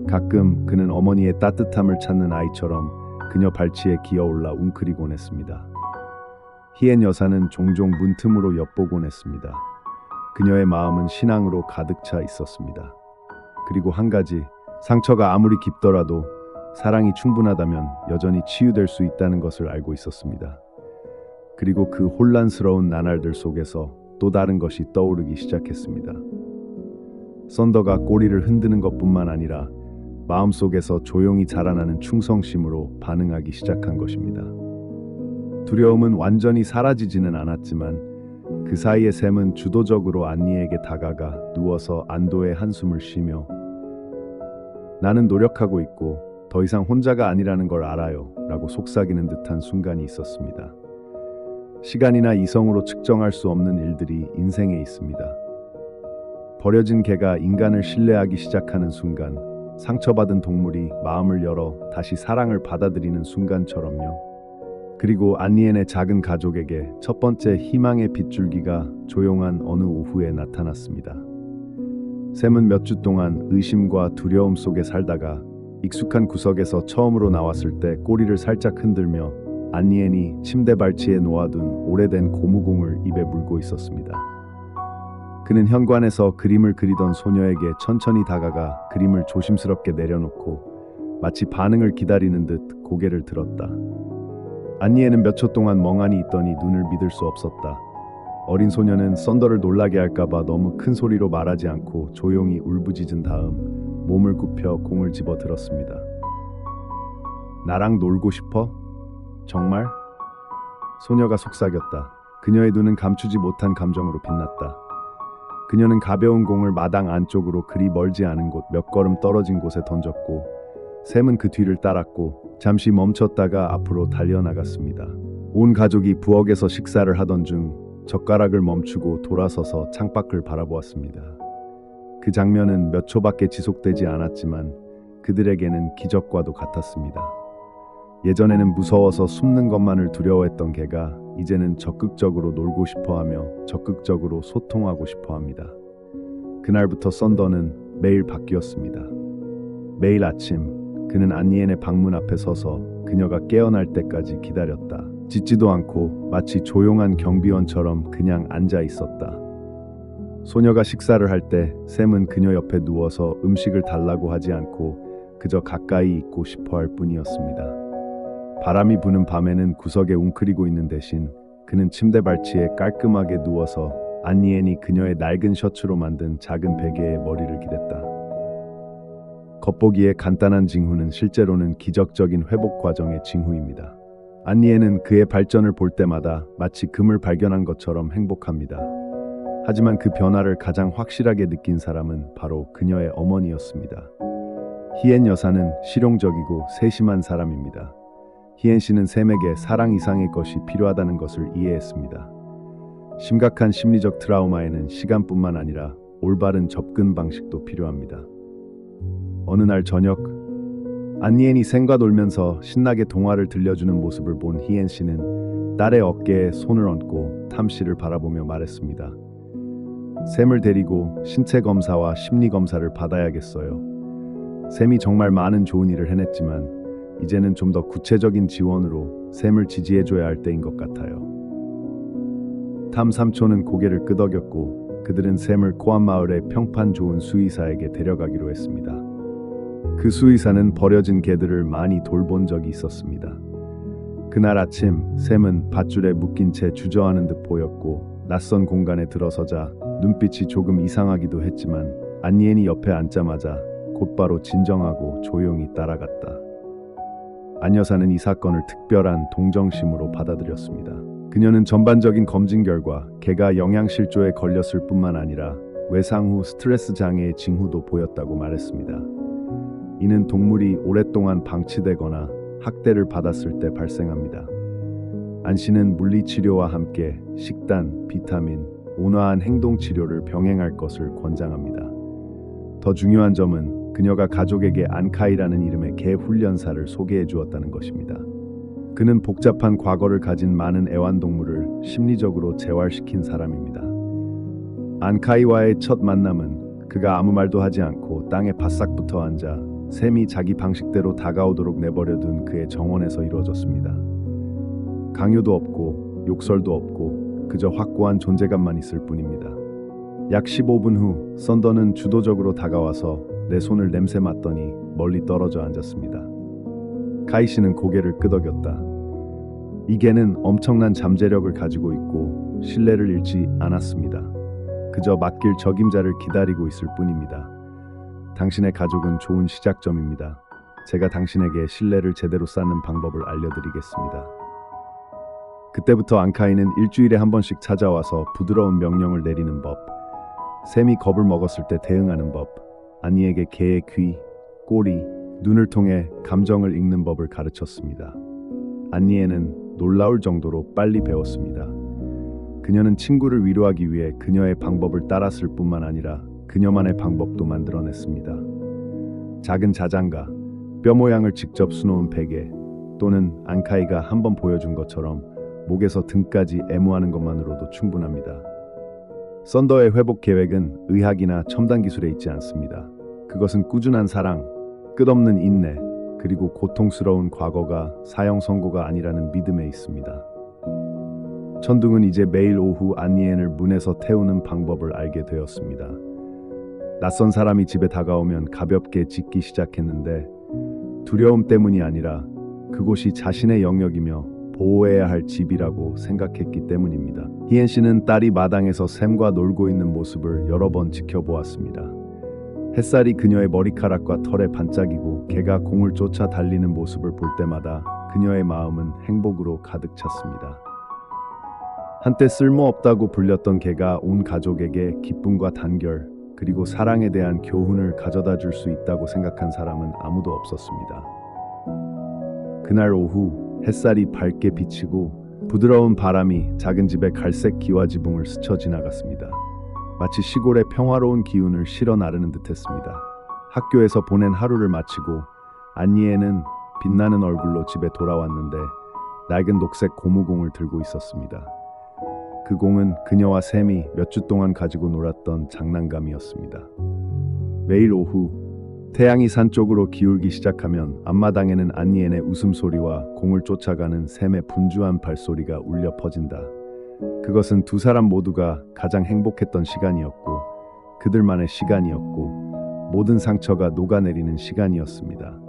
가끔 그는 어머니의 따뜻함을 찾는 아이처럼 그녀 발치에 기어올라 웅크리곤 했습니다. 희엔 여사는 종종 문틈으로 엿보곤 했습니다. 그녀의 마음은 신앙으로 가득 차 있었습니다. 그리고 한 가지, 상처가 아무리 깊더라도 사랑이 충분하다면 여전히 치유될 수 있다는 것을 알고 있었습니다. 그리고 그 혼란스러운 나날들 속에서 또 다른 것이 떠오르기 시작했습니다. 썬더가 꼬리를 흔드는 것뿐만 아니라 마음속에서 조용히 자라나는 충성심으로 반응하기 시작한 것입니다. 두려움은 완전히 사라지지는 않았지만 그 사이에 샘은 주도적으로 안니에게 다가가 누워서 안도의 한숨을 쉬며 나는 노력하고 있고 더 이상 혼자가 아니라는 걸 알아요 라고 속삭이는 듯한 순간이 있었습니다. 시간이나 이성으로 측정할 수 없는 일들이 인생에 있습니다. 버려진 개가 인간을 신뢰하기 시작하는 순간, 상처받은 동물이 마음을 열어 다시 사랑을 받아들이는 순간처럼요. 그리고 안니엔의 작은 가족에게 첫 번째 희망의 빗줄기가 조용한 어느 오후에 나타났습니다. 샘은 몇 주 동안 의심과 두려움 속에 살다가 익숙한 구석에서 처음으로 나왔을 때 꼬리를 살짝 흔들며 안니엔이 침대 발치에 놓아둔 오래된 고무공을 입에 물고 있었습니다. 그는 현관에서 그림을 그리던 소녀에게 천천히 다가가 그림을 조심스럽게 내려놓고 마치 반응을 기다리는 듯 고개를 들었다. 안니에는 몇 초 동안 멍하니 있더니 눈을 믿을 수 없었다. 어린 소녀는 썬더를 놀라게 할까봐 너무 큰 소리로 말하지 않고 조용히 울부짖은 다음 몸을 굽혀 공을 집어 들었습니다. 나랑 놀고 싶어? 정말? 소녀가 속삭였다. 그녀의 눈은 감추지 못한 감정으로 빛났다. 그녀는 가벼운 공을 마당 안쪽으로 그리 멀지 않은 곳 몇 걸음 떨어진 곳에 던졌고 샘은 그 뒤를 따랐고 잠시 멈췄다가 앞으로 달려나갔습니다. 온 가족이 부엌에서 식사를 하던 중 젓가락을 멈추고 돌아서서 창밖을 바라보았습니다. 그 장면은 몇 초밖에 지속되지 않았지만 그들에게는 기적과도 같았습니다. 예전에는 무서워서 숨는 것만을 두려워했던 개가 이제는 적극적으로 놀고 싶어하며 적극적으로 소통하고 싶어합니다. 그날부터 썬더는 매일 바뀌었습니다. 매일 아침 그는 안니엔의 방문 앞에 서서 그녀가 깨어날 때까지 기다렸다. 짖지도 않고 마치 조용한 경비원처럼 그냥 앉아 있었다. 소녀가 식사를 할 때 샘은 그녀 옆에 누워서 음식을 달라고 하지 않고 그저 가까이 있고 싶어 할 뿐이었습니다. 바람이 부는 밤에는 구석에 웅크리고 있는 대신 그는 침대 발치에 깔끔하게 누워서 안니엔이 그녀의 낡은 셔츠로 만든 작은 베개에 머리를 기댔다. 겉보기에 간단한 징후는 실제로는 기적적인 회복 과정의 징후입니다. 안니엔은 그의 발전을 볼 때마다 마치 금을 발견한 것처럼 행복합니다. 하지만 그 변화를 가장 확실하게 느낀 사람은 바로 그녀의 어머니였습니다. 희엔 여사는 실용적이고 세심한 사람입니다. 희엔 씨는 샘에게 사랑 이상의 것이 필요하다는 것을 이해했습니다. 심각한 심리적 트라우마에는 시간뿐만 아니라 올바른 접근 방식도 필요합니다. 어느 날 저녁, 안니엔이 샘과 놀면서 신나게 동화를 들려주는 모습을 본 희엔 씨는 딸의 어깨에 손을 얹고 탐 씨를 바라보며 말했습니다. 샘을 데리고 신체 검사와 심리 검사를 받아야겠어요. 샘이 정말 많은 좋은 일을 해냈지만 이제는 좀 더 구체적인 지원으로 샘을 지지해줘야 할 때인 것 같아요. 탐 삼촌은 고개를 끄덕였고 그들은 샘을 코암 마을의 평판 좋은 수의사에게 데려가기로 했습니다. 그 수의사는 버려진 개들을 많이 돌본 적이 있었습니다. 그날 아침 샘은 밧줄에 묶인 채 주저하는 듯 보였고 낯선 공간에 들어서자 눈빛이 조금 이상하기도 했지만 안니엔이 옆에 앉자마자 곧바로 진정하고 조용히 따라갔다. 안 여사는 이 사건을 특별한 동정심으로 받아들였습니다. 그녀는 전반적인 검진 결과 개가 영양실조에 걸렸을 뿐만 아니라 외상 후 스트레스 장애의 징후도 보였다고 말했습니다. 이는 동물이 오랫동안 방치되거나 학대를 받았을 때 발생합니다. 안 씨는 물리치료와 함께 식단, 비타민, 온화한 행동치료를 병행할 것을 권장합니다. 더 중요한 점은 그녀가 가족에게 안카이라는 이름의 개 훈련사를 소개해 주었다는 것입니다. 그는 복잡한 과거를 가진 많은 애완동물을 심리적으로 재활시킨 사람입니다. 안카이와의 첫 만남은 그가 아무 말도 하지 않고 땅에 바싹 붙어 앉아 샘이 자기 방식대로 다가오도록 내버려둔 그의 정원에서 이루어졌습니다. 강요도 없고 욕설도 없고 그저 확고한 존재감만 있을 뿐입니다. 약 15분 후 썬더는 주도적으로 다가와서 내 손을 냄새 맡더니 멀리 떨어져 앉았습니다. 카이 씨는 고개를 끄덕였다. 이 개는 엄청난 잠재력을 가지고 있고 신뢰를 잃지 않았습니다. 그저 맡길 적임자를 기다리고 있을 뿐입니다. 당신의 가족은 좋은 시작점입니다. 제가 당신에게 신뢰를 제대로 쌓는 방법을 알려드리겠습니다. 그때부터 안카이는 일주일에 한 번씩 찾아와서 부드러운 명령을 내리는 법, 샘이 겁을 먹었을 때 대응하는 법, 안니에게 개의 귀, 꼬리, 눈을 통해 감정을 읽는 법을 가르쳤습니다. 안니에는 놀라울 정도로 빨리 배웠습니다. 그녀는 친구를 위로하기 위해 그녀의 방법을 따랐을 뿐만 아니라 그녀만의 방법도 만들어냈습니다. 작은 자장가, 뼈 모양을 직접 수놓은 베개, 또는 안카이가 한번 보여준 것처럼 목에서 등까지 애무하는 것만으로도 충분합니다. 썬더의 회복 계획은 의학이나 첨단 기술에 있지 않습니다. 그것은 꾸준한 사랑, 끝없는 인내, 그리고 고통스러운 과거가 사형 선고가 아니라는 믿음에 있습니다. 천둥은 이제 매일 오후 안니엔을 문에서 태우는 방법을 알게 되었습니다. 낯선 사람이 집에 다가오면 가볍게 짖기 시작했는데 두려움 때문이 아니라 그곳이 자신의 영역이며 보호해야 할 집이라고 생각했기 때문입니다. 희엔 씨는 딸이 마당에서 샘과 놀고 있는 모습을 여러 번 지켜보았습니다. 햇살이 그녀의 머리카락과 털에 반짝이고 개가 공을 쫓아 달리는 모습을 볼 때마다 그녀의 마음은 행복으로 가득 찼습니다. 한때 쓸모없다고 불렸던 개가 온 가족에게 기쁨과 단결, 그리고 사랑에 대한 교훈을 가져다 줄 수 있다고 생각한 사람은 아무도 없었습니다. 그날 오후 햇살이 밝게 비치고 부드러운 바람이 작은 집의 갈색 기와 지붕을 스쳐 지나갔습니다. 마치 시골의 평화로운 기운을 실어 나르는 듯했습니다. 학교에서 보낸 하루를 마치고 안니에는 빛나는 얼굴로 집에 돌아왔는데 낡은 녹색 고무공을 들고 있었습니다. 그 공은 그녀와 샘이 몇 주 동안 가지고 놀았던 장난감이었습니다. 매일 오후 태양이 산 쪽으로 기울기 시작하면 앞마당에는 안니엔의 웃음소리와 공을 쫓아가는 샘의 분주한 발소리가 울려 퍼진다. 그것은 두 사람 모두가 가장 행복했던 시간이었고 그들만의 시간이었고 모든 상처가 녹아내리는 시간이었습니다.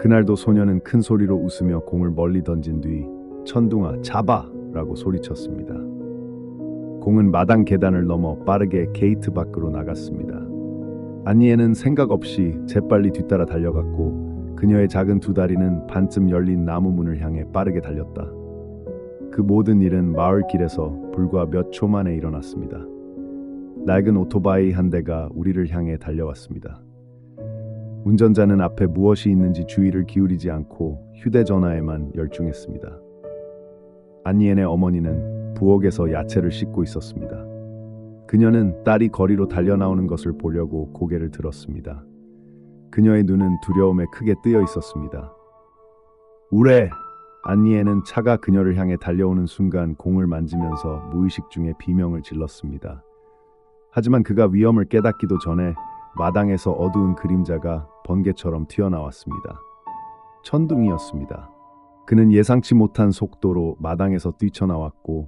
그날도 소녀는 큰 소리로 웃으며 공을 멀리 던진 뒤 천둥아 잡아! 라고 소리쳤습니다. 공은 마당 계단을 넘어 빠르게 게이트 밖으로 나갔습니다. 안니에는 생각 없이 재빨리 뒤따라 달려갔고 그녀의 작은 두 다리는 반쯤 열린 나무 문을 향해 빠르게 달렸다. 그 모든 일은 마을 길에서 불과 몇 초 만에 일어났습니다. 낡은 오토바이 한 대가 우리를 향해 달려왔습니다. 운전자는 앞에 무엇이 있는지 주의를 기울이지 않고 휴대전화에만 열중했습니다. 안니엔의 어머니는 부엌에서 야채를 씻고 있었습니다. 그녀는 딸이 거리로 달려나오는 것을 보려고 고개를 들었습니다. 그녀의 눈은 두려움에 크게 뜨여 있었습니다. 우레! 안니에는 차가 그녀를 향해 달려오는 순간 공을 만지면서 무의식 중에 비명을 질렀습니다. 하지만 그가 위험을 깨닫기도 전에 마당에서 어두운 그림자가 번개처럼 튀어나왔습니다. 천둥이었습니다. 그는 예상치 못한 속도로 마당에서 뛰쳐나왔고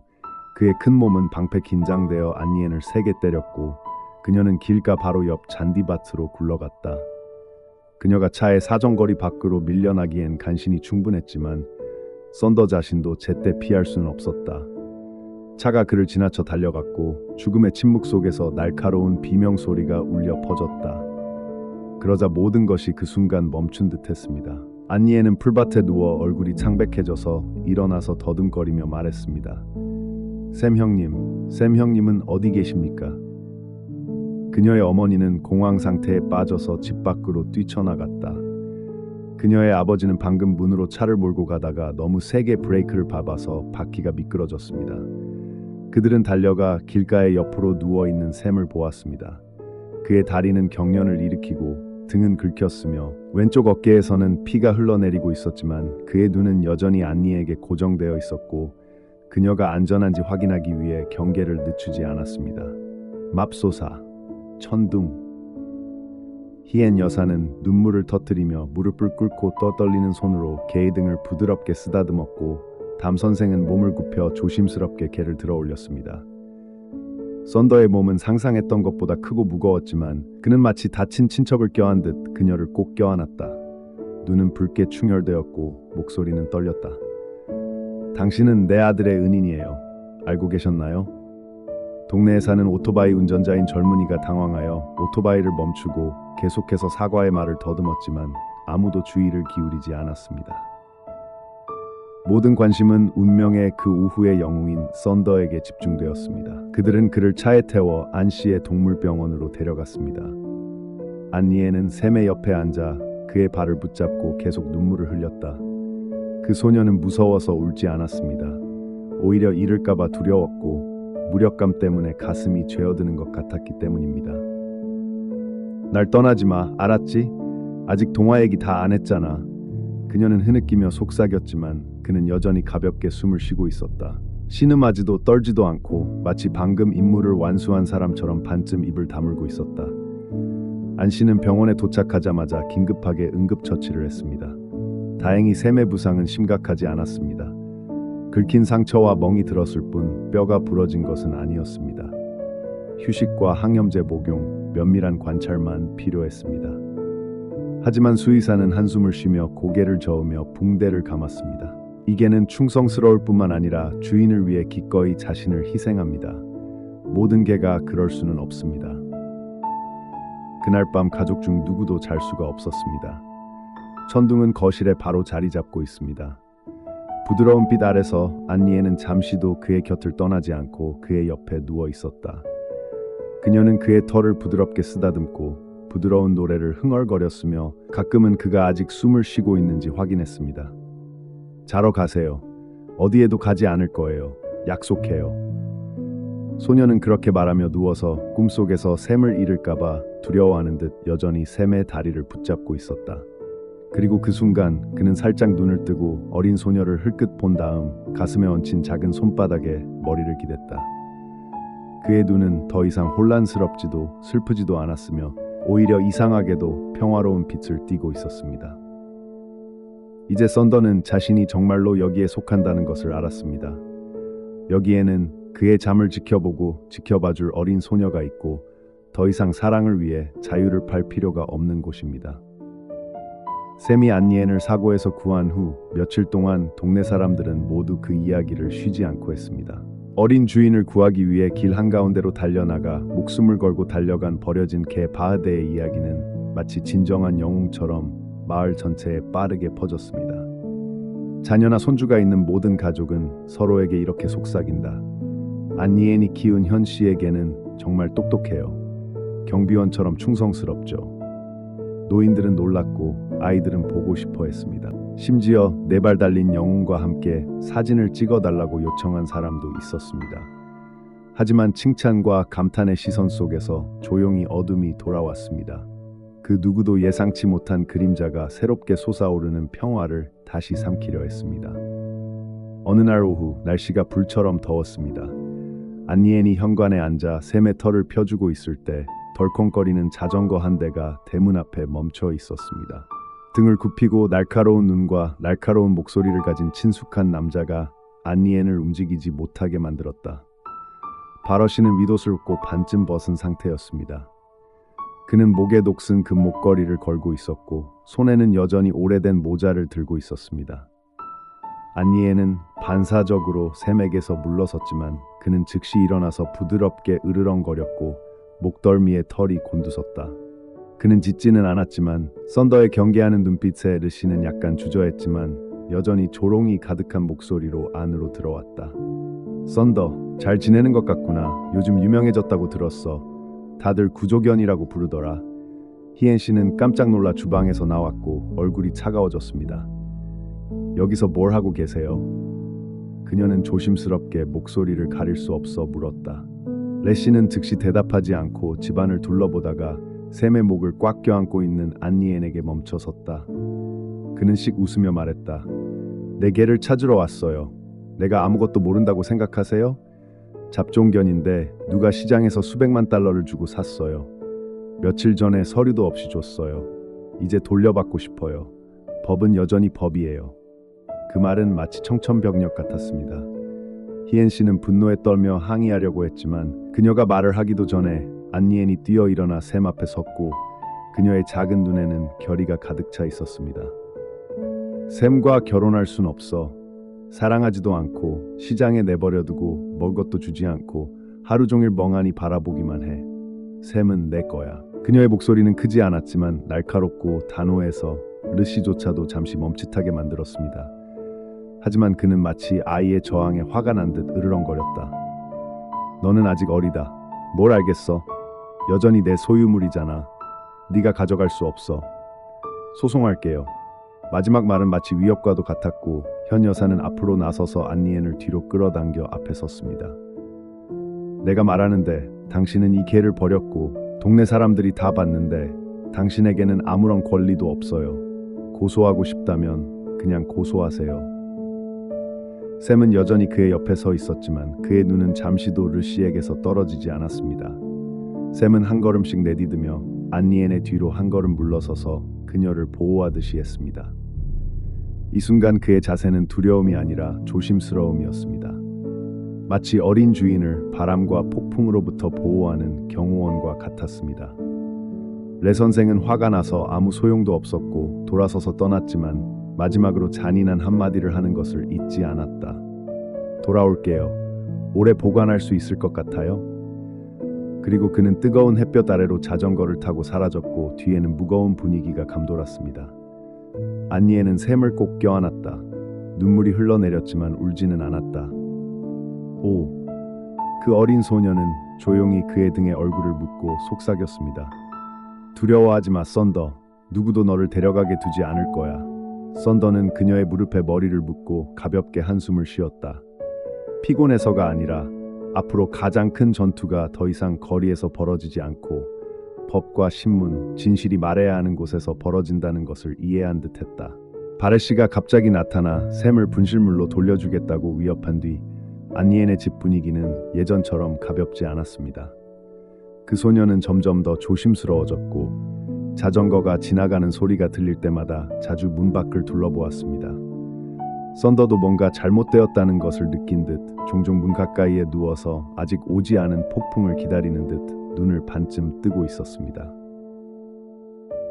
그의 큰 몸은 방패 긴장되어 안니엔을 세게 때렸고 그녀는 길가 바로 옆 잔디밭으로 굴러갔다. 그녀가 차의 사정거리 밖으로 밀려나기엔 간신히 충분했지만 썬더 자신도 제때 피할 수는 없었다. 차가 그를 지나쳐 달려갔고 죽음의 침묵 속에서 날카로운 비명 소리가 울려 퍼졌다. 그러자 모든 것이 그 순간 멈춘 듯했습니다. 안니에는 풀밭에 누워 얼굴이 창백해져서 일어나서 더듬거리며 말했습니다. 샘 형님은 어디 계십니까? 그녀의 어머니는 공황 상태에 빠져서 집 밖으로 뛰쳐나갔다. 그녀의 아버지는 방금 문으로 차를 몰고 가다가 너무 세게 브레이크를 밟아서 바퀴가 미끄러졌습니다. 그들은 달려가 길가의 옆으로 누워있는 샘을 보았습니다. 그의 다리는 경련을 일으키고 등은 긁혔으며 왼쪽 어깨에서는 피가 흘러내리고 있었지만 그의 눈은 여전히 안니에게 고정되어 있었고 그녀가 안전한지 확인하기 위해 경계를 늦추지 않았습니다. 맙소사, 천둥. 히엔 여사는 눈물을 터뜨리며 무릎을 꿇고 떠떨리는 손으로 개의 등을 부드럽게 쓰다듬었고 담 선생은 몸을 굽혀 조심스럽게 개를 들어 올렸습니다. 썬더의 몸은 상상했던 것보다 크고 무거웠지만 그는 마치 다친 친척을 껴안 듯 그녀를 꼭 껴안았다. 눈은 붉게 충혈되었고 목소리는 떨렸다. 당신은 내 아들의 은인이에요. 알고 계셨나요? 동네에 사는 오토바이 운전자인 젊은이가 당황하여 오토바이를 멈추고 계속해서 사과의 말을 더듬었지만 아무도 주의를 기울이지 않았습니다. 모든 관심은 운명의 그 우후의 영웅인 썬더에게 집중되었습니다. 그들은 그를 차에 태워 안시의 동물병원으로 데려갔습니다. 안니에는 샘의 옆에 앉아 그의 발을 붙잡고 계속 눈물을 흘렸다. 그 소녀는 무서워서 울지 않았습니다. 오히려 잃을까봐 두려웠고 무력감 때문에 가슴이 죄어드는 것 같았기 때문입니다. 날 떠나지 마, 알았지? 아직 동화 얘기 다 안 했잖아. 그녀는 흐느끼며 속삭였지만 그는 여전히 가볍게 숨을 쉬고 있었다. 신음하지도 떨지도 않고 마치 방금 임무를 완수한 사람처럼 반쯤 입을 다물고 있었다. 안씨는 병원에 도착하자마자 긴급하게 응급처치를 했습니다. 다행히 샘의 부상은 심각하지 않았습니다. 긁힌 상처와 멍이 들었을 뿐 뼈가 부러진 것은 아니었습니다. 휴식과 항염제 복용, 면밀한 관찰만 필요했습니다. 하지만 수의사는 한숨을 쉬며 고개를 저으며 붕대를 감았습니다. 이 개는 충성스러울 뿐만 아니라 주인을 위해 기꺼이 자신을 희생합니다. 모든 개가 그럴 수는 없습니다. 그날 밤 가족 중 누구도 잘 수가 없었습니다. 천둥은 거실에 바로 자리 잡고 있습니다. 부드러운 빛 아래서 안니에는 잠시도 그의 곁을 떠나지 않고 그의 옆에 누워 있었다. 그녀는 그의 털을 부드럽게 쓰다듬고 부드러운 노래를 흥얼거렸으며 가끔은 그가 아직 숨을 쉬고 있는지 확인했습니다. 자러 가세요. 어디에도 가지 않을 거예요. 약속해요. 소녀는 그렇게 말하며 누워서 꿈속에서 샘을 잃을까봐 두려워하는 듯 여전히 샘의 다리를 붙잡고 있었다. 그리고 그 순간 그는 살짝 눈을 뜨고 어린 소녀를 흘끗 본 다음 가슴에 얹힌 작은 손바닥에 머리를 기댔다. 그의 눈은 더 이상 혼란스럽지도 슬프지도 않았으며 오히려 이상하게도 평화로운 빛을 띠고 있었습니다. 이제 썬더는 자신이 정말로 여기에 속한다는 것을 알았습니다. 여기에는 그의 잠을 지켜보고 지켜봐줄 어린 소녀가 있고 더 이상 사랑을 위해 자유를 팔 필요가 없는 곳입니다. 샘이 안니엔을 사고에서 구한 후 며칠 동안 동네 사람들은 모두 그 이야기를 쉬지 않고 했습니다. 어린 주인을 구하기 위해 길 한가운데로 달려나가 목숨을 걸고 달려간 버려진 개 바흐데의 이야기는 마치 진정한 영웅처럼 마을 전체에 빠르게 퍼졌습니다. 자녀나 손주가 있는 모든 가족은 서로에게 이렇게 속삭인다. 안니엔이 키운 현 씨에게는 정말 똑똑해요. 경비원처럼 충성스럽죠. 노인들은 놀랐고 아이들은 보고 싶어 했습니다. 심지어 4발 달린 영웅과 함께 사진을 찍어달라고 요청한 사람도 있었습니다. 하지만 칭찬과 감탄의 시선 속에서 조용히 어둠이 돌아왔습니다. 그 누구도 예상치 못한 그림자가 새롭게 솟아오르는 평화를 다시 삼키려 했습니다. 어느 날 오후 날씨가 불처럼 더웠습니다. 안니엔이 현관에 앉아 샘의 털을 펴주고 있을 때 덜컹거리는 자전거 한 대가 대문 앞에 멈춰 있었습니다. 등을 굽히고 날카로운 눈과 날카로운 목소리를 가진 친숙한 남자가 안니엔을 움직이지 못하게 만들었다. 바러시는 위도스럽고 반쯤 벗은 상태였습니다. 그는 목에 녹슨 금 목걸이를 걸고 있었고 손에는 여전히 오래된 모자를 들고 있었습니다. 안니엔은 반사적으로 샘에게서 물러섰지만 그는 즉시 일어나서 부드럽게 으르렁거렸고 목덜미에 털이 곤두섰다. 그는 짖지는 않았지만 썬더의 경계하는 눈빛에 르시는 약간 주저했지만 여전히 조롱이 가득한 목소리로 안으로 들어왔다. 썬더, 잘 지내는 것 같구나. 요즘 유명해졌다고 들었어. 다들 구조견이라고 부르더라. 희엔 씨는 깜짝 놀라 주방에서 나왔고 얼굴이 차가워졌습니다. 여기서 뭘 하고 계세요? 그녀는 조심스럽게 목소리를 가릴 수 없어 물었다. 레시는 즉시 대답하지 않고 집안을 둘러보다가 샘의 목을 꽉 껴안고 있는 안니엔에게 멈춰섰다. 그는 씩 웃으며 말했다. 내 개를 찾으러 왔어요. 내가 아무것도 모른다고 생각하세요? 잡종견인데 누가 시장에서 수백만 달러를 주고 샀어요. 며칠 전에 서류도 없이 줬어요. 이제 돌려받고 싶어요. 법은 여전히 법이에요. 그 말은 마치 청천벽력 같았습니다. 희엔 씨는 분노에 떨며 항의하려고 했지만 그녀가 말을 하기도 전에 안니엔이 뛰어 일어나 샘 앞에 섰고 그녀의 작은 눈에는 결의가 가득 차 있었습니다. 샘과 결혼할 순 없어. 사랑하지도 않고 시장에 내버려두고 먹을 것도 주지 않고 하루 종일 멍하니 바라보기만 해. 샘은 내 거야. 그녀의 목소리는 크지 않았지만 날카롭고 단호해서 르시조차도 잠시 멈칫하게 만들었습니다. 하지만 그는 마치 아이의 저항에 화가 난 듯 으르렁거렸다. 너는 아직 어리다. 뭘 알겠어? 여전히 내 소유물이잖아. 네가 가져갈 수 없어. 소송할게요. 마지막 말은 마치 위협과도 같았고 현 여사는 앞으로 나서서 안니엔을 뒤로 끌어당겨 앞에 섰습니다. 내가 말하는데 당신은 이 개를 버렸고 동네 사람들이 다 봤는데 당신에게는 아무런 권리도 없어요. 고소하고 싶다면 그냥 고소하세요. 샘은 여전히 그의 옆에 서 있었지만 그의 눈은 잠시도 르시에게서 떨어지지 않았습니다. 샘은 한 걸음씩 내디디며 안니엔의 뒤로 한 걸음 물러서서 그녀를 보호하듯이 했습니다. 이 순간 그의 자세는 두려움이 아니라 조심스러움이었습니다. 마치 어린 주인을 바람과 폭풍으로부터 보호하는 경호원과 같았습니다. 레 선생은 화가 나서 아무 소용도 없었고 돌아서서 떠났지만 마지막으로 잔인한 한마디를 하는 것을 잊지 않았다. 돌아올게요. 오래 보관할 수 있을 것 같아요? 그리고 그는 뜨거운 햇볕 아래로 자전거를 타고 사라졌고 뒤에는 무거운 분위기가 감돌았습니다. 안니에는 샘을 꼭 껴안았다. 눈물이 흘러내렸지만 울지는 않았다. 오, 그 어린 소녀는 조용히 그의 등에 얼굴을 묻고 속삭였습니다. 두려워하지 마, 썬더. 누구도 너를 데려가게 두지 않을 거야. 썬더는 그녀의 무릎에 머리를 묻고 가볍게 한숨을 쉬었다. 피곤해서가 아니라 앞으로 가장 큰 전투가 더 이상 거리에서 벌어지지 않고 법과 신문, 진실이 말해야 하는 곳에서 벌어진다는 것을 이해한 듯했다. 바레시가 갑자기 나타나 샘을 분실물로 돌려주겠다고 위협한 뒤 안니엔의 집 분위기는 예전처럼 가볍지 않았습니다. 그 소녀는 점점 더 조심스러워졌고 자전거가 지나가는 소리가 들릴 때마다 자주 문 밖을 둘러보았습니다. 썬더도 뭔가 잘못되었다는 것을 느낀 듯 종종 문 가까이에 누워서 아직 오지 않은 폭풍을 기다리는 듯 눈을 반쯤 뜨고 있었습니다.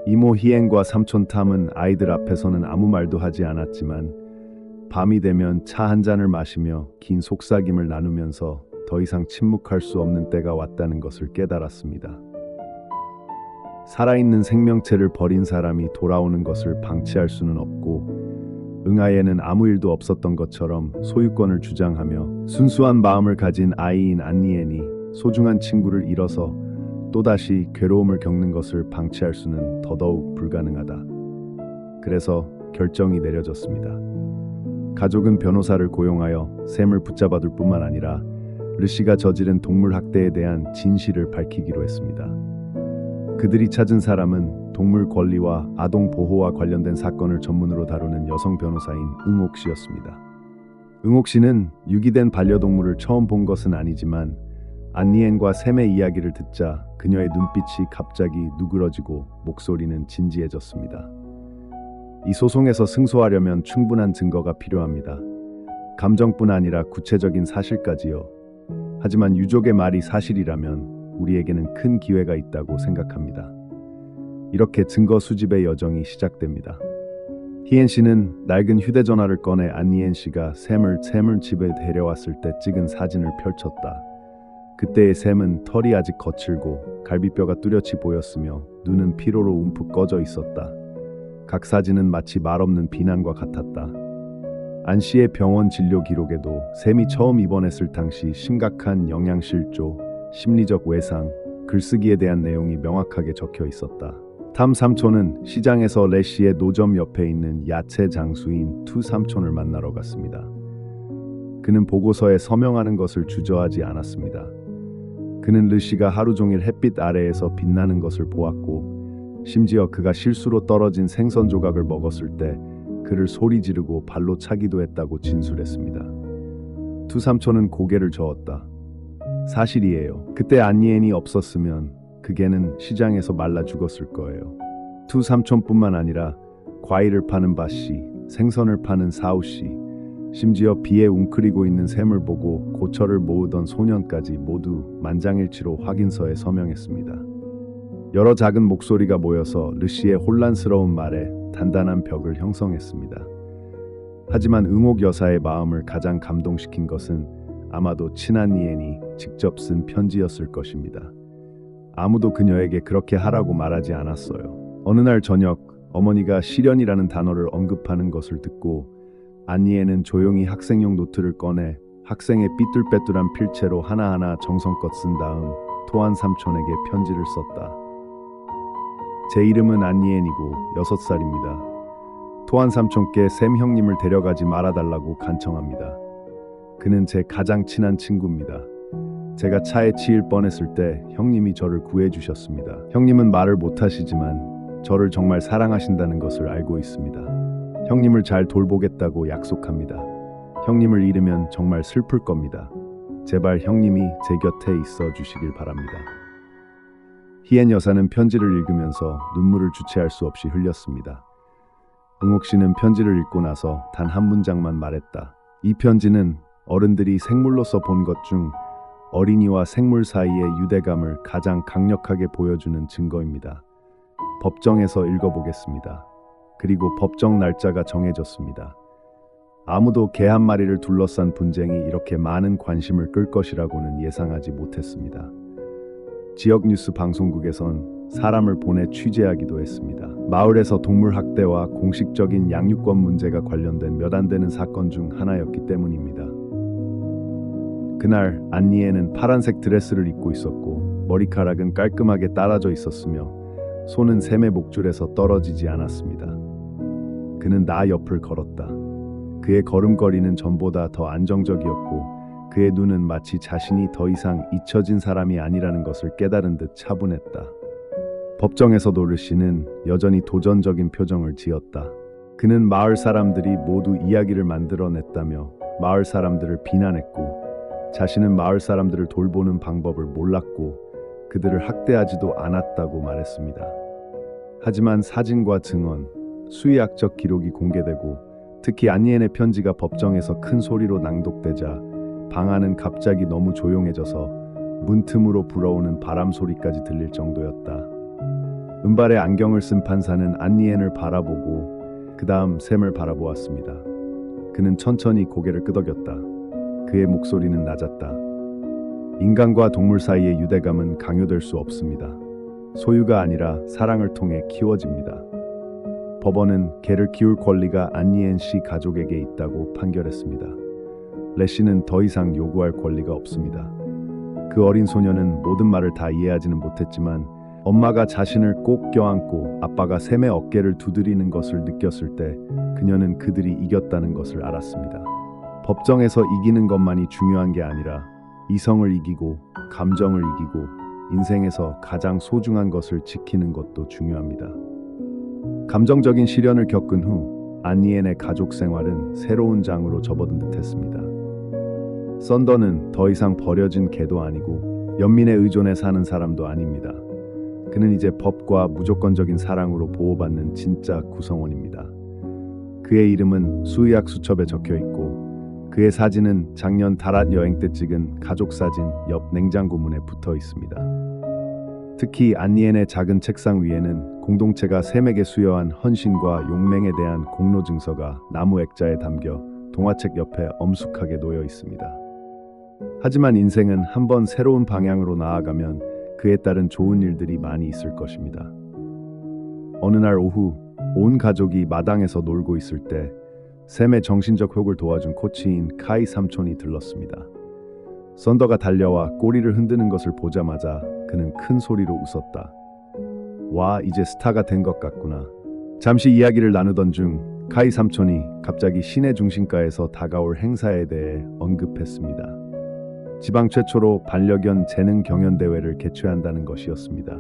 이모 희엔과 삼촌 탐은 아이들 앞에서는 아무 말도 하지 않았지만 밤이 되면 차 한 잔을 마시며 긴 속삭임을 나누면서 더 이상 침묵할 수 없는 때가 왔다는 것을 깨달았습니다. 살아있는 생명체를 버린 사람이 돌아오는 것을 방치할 수는 없고 응아에는 아무 일도 없었던 것처럼 소유권을 주장하며 순수한 마음을 가진 아이인 안니엔이 소중한 친구를 잃어서 또다시 괴로움을 겪는 것을 방치할 수는 더더욱 불가능하다. 그래서 결정이 내려졌습니다. 가족은 변호사를 고용하여 샘을 붙잡아둘 뿐만 아니라 르시가 저지른 동물 학대에 대한 진실을 밝히기로 했습니다. 그들이 찾은 사람은 동물 권리와 아동 보호와 관련된 사건을 전문으로 다루는 여성 변호사인 응옥 씨였습니다. 응옥 씨는 유기된 반려동물을 처음 본 것은 아니지만 안니엔과 샘의 이야기를 듣자 그녀의 눈빛이 갑자기 누그러지고 목소리는 진지해졌습니다. 이 소송에서 승소하려면 충분한 증거가 필요합니다. 감정뿐 아니라 구체적인 사실까지요. 하지만 유족의 말이 사실이라면 우리에게는 큰 기회가 있다고 생각합니다. 이렇게 증거 수집의 여정이 시작됩니다. 희엔 씨는 낡은 휴대전화를 꺼내 안니엔 씨가 샘을 집에 데려왔을 때 찍은 사진을 펼쳤다. 그때의 샘은 털이 아직 거칠고 갈비뼈가 뚜렷이 보였으며 눈은 피로로 움푹 꺼져 있었다. 각 사진은 마치 말없는 비난과 같았다. 안 씨의 병원 진료 기록에도 샘이 처음 입원했을 당시 심각한 영양실조, 심리적 외상, 글쓰기에 대한 내용이 명확하게 적혀 있었다. 탐 삼촌은 시장에서 레 씨의 노점 옆에 있는 야채 장수인 투 삼촌을 만나러 갔습니다. 그는 보고서에 서명하는 것을 주저하지 않았습니다. 그는 르 씨가 하루 종일 햇빛 아래에서 빛나는 것을 보았고 심지어 그가 실수로 떨어진 생선 조각을 먹었을 때 그를 소리 지르고 발로 차기도 했다고 진술했습니다. 투 삼촌은 고개를 저었다. 사실이에요. 그때 안니엔이 없었으면 그 개는 시장에서 말라 죽었을 거예요. 투 삼촌뿐만 아니라 과일을 파는 바씨, 생선을 파는 사우씨, 심지어 비에 웅크리고 있는 샘을 보고 고철을 모으던 소년까지 모두 만장일치로 확인서에 서명했습니다. 여러 작은 목소리가 모여서 르 씨의 혼란스러운 말에 단단한 벽을 형성했습니다. 하지만 응옥 여사의 마음을 가장 감동시킨 것은 아마도 친한 니엔이 직접 쓴 편지였을 것입니다. 아무도 그녀에게 그렇게 하라고 말하지 않았어요. 어느 날 저녁 어머니가 시련이라는 단어를 언급하는 것을 듣고 안니엔은 조용히 학생용 노트를 꺼내 학생의 삐뚤빼뚤한 필체로 하나하나 정성껏 쓴 다음 토안 삼촌에게 편지를 썼다. 제 이름은 안니엔이고 6살입니다. 토안 삼촌께 샘 형님을 데려가지 말아달라고 간청합니다. 그는 제 가장 친한 친구입니다. 제가 차에 치일 뻔했을 때 형님이 저를 구해주셨습니다. 형님은 말을 못하시지만 저를 정말 사랑하신다는 것을 알고 있습니다. 형님을 잘 돌보겠다고 약속합니다. 형님을 잃으면 정말 슬플 겁니다. 제발 형님이 제 곁에 있어 주시길 바랍니다. 희엔 여사는 편지를 읽으면서 눈물을 주체할 수 없이 흘렸습니다. 응옥 씨는 편지를 읽고 나서 단 한 문장만 말했다. 이 편지는 어른들이 생물로서 본 것 중 어린이와 생물 사이의 유대감을 가장 강력하게 보여주는 증거입니다. 법정에서 읽어보겠습니다. 그리고 법정 날짜가 정해졌습니다. 아무도 개 한 마리를 둘러싼 분쟁이 이렇게 많은 관심을 끌 것이라고는 예상하지 못했습니다. 지역 뉴스 방송국에선 사람을 보내 취재하기도 했습니다. 마을에서 동물 학대와 공식적인 양육권 문제가 관련된 몇 안 되는 사건 중 하나였기 때문입니다. 그날 안니에는 파란색 드레스를 입고 있었고 머리카락은 깔끔하게 따라져 있었으며 손은 샘의 목줄에서 떨어지지 않았습니다. 그는 나 옆을 걸었다. 그의 걸음걸이는 전보다 더 안정적이었고 그의 눈은 마치 자신이 더 이상 잊혀진 사람이 아니라는 것을 깨달은 듯 차분했다. 법정에서도 르 씨는 여전히 도전적인 표정을 지었다. 그는 마을 사람들이 모두 이야기를 만들어냈다며 마을 사람들을 비난했고 자신은 마을 사람들을 돌보는 방법을 몰랐고 그들을 학대하지도 않았다고 말했습니다. 하지만 사진과 증언, 수의학적 기록이 공개되고 특히 안니엔의 편지가 법정에서 큰 소리로 낭독되자 방 안은 갑자기 너무 조용해져서 문틈으로 불어오는 바람 소리까지 들릴 정도였다. 은발에 안경을 쓴 판사는 안니엔을 바라보고 그 다음 샘을 바라보았습니다. 그는 천천히 고개를 끄덕였다. 그의 목소리는 낮았다. 인간과 동물 사이의 유대감은 강요될 수 없습니다. 소유가 아니라 사랑을 통해 키워집니다. 법원은 개를 키울 권리가 안니엔 씨 가족에게 있다고 판결했습니다. 레 씨는 더 이상 요구할 권리가 없습니다. 그 어린 소녀는 모든 말을 다 이해하지는 못했지만 엄마가 자신을 꼭 껴안고 아빠가 샘의 어깨를 두드리는 것을 느꼈을 때 그녀는 그들이 이겼다는 것을 알았습니다. 법정에서 이기는 것만이 중요한 게 아니라 이성을 이기고 감정을 이기고 인생에서 가장 소중한 것을 지키는 것도 중요합니다. 감정적인 시련을 겪은 후 안니엔의 가족 생활은 새로운 장으로 접어든 듯했습니다. 썬더는 더 이상 버려진 개도 아니고 연민에 의존해 사는 사람도 아닙니다. 그는 이제 법과 무조건적인 사랑으로 보호받는 진짜 구성원입니다. 그의 이름은 수의학 수첩에 적혀 있고 그의 사진은 작년 다랏 여행 때 찍은 가족 사진 옆 냉장고 문에 붙어 있습니다. 특히 안니엔의 작은 책상 위에는 공동체가 샘에게 수여한 헌신과 용맹에 대한 공로 증서가 나무 액자에 담겨 동화책 옆에 엄숙하게 놓여 있습니다. 하지만 인생은 한번 새로운 방향으로 나아가면 그에 따른 좋은 일들이 많이 있을 것입니다. 어느 날 오후 온 가족이 마당에서 놀고 있을 때 샘의 정신적 회복을 도와준 코치인 카이 삼촌이 들렀습니다. 썬더가 달려와 꼬리를 흔드는 것을 보자마자 그는 큰 소리로 웃었다. 와, 이제 스타가 된 것 같구나. 잠시 이야기를 나누던 중 카이 삼촌이 갑자기 시내 중심가에서 다가올 행사에 대해 언급했습니다. 지방 최초로 반려견 재능 경연 대회를 개최한다는 것이었습니다.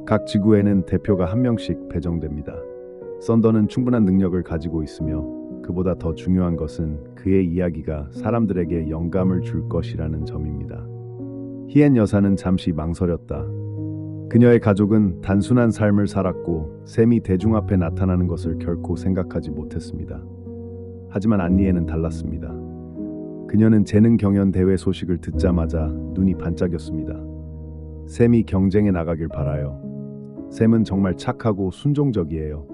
각 지구에는 대표가 한 명씩 배정됩니다. 썬더는 충분한 능력을 가지고 있으며 그보다 더 중요한 것은 그의 이야기가 사람들에게 영감을 줄 것이라는 점입니다. 히엔 여사는 잠시 망설였다. 그녀의 가족은 단순한 삶을 살았고 샘이 대중 앞에 나타나는 것을 결코 생각하지 못했습니다. 하지만 안니에는 달랐습니다. 그녀는 재능 경연 대회 소식을 듣자마자 눈이 반짝였습니다. 샘이 경쟁에 나가길 바라요. 샘은 정말 착하고 순종적이에요.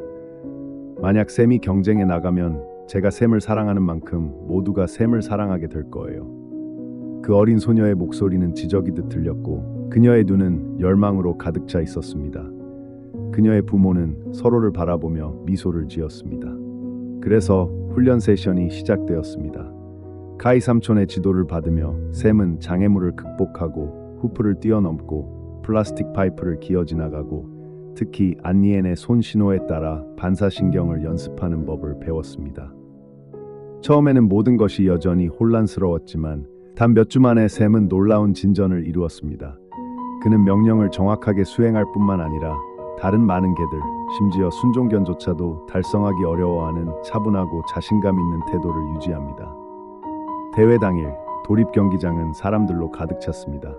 만약 샘이 경쟁에 나가면 제가 샘을 사랑하는 만큼 모두가 샘을 사랑하게 될 거예요. 그 어린 소녀의 목소리는 지저귀듯 들렸고 그녀의 눈은 열망으로 가득 차 있었습니다. 그녀의 부모는 서로를 바라보며 미소를 지었습니다. 그래서 훈련 세션이 시작되었습니다. 카이 삼촌의 지도를 받으며 샘은 장애물을 극복하고 후프를 뛰어넘고 플라스틱 파이프를 기어 지나가고 특히 안니엔의 손 신호에 따라 반사신경을 연습하는 법을 배웠습니다. 처음에는 모든 것이 여전히 혼란스러웠지만 단 몇 주 만에 샘은 놀라운 진전을 이루었습니다. 그는 명령을 정확하게 수행할 뿐만 아니라 다른 많은 개들, 심지어 순종견조차도 달성하기 어려워하는 차분하고 자신감 있는 태도를 유지합니다. 대회 당일 도립 경기장은 사람들로 가득 찼습니다.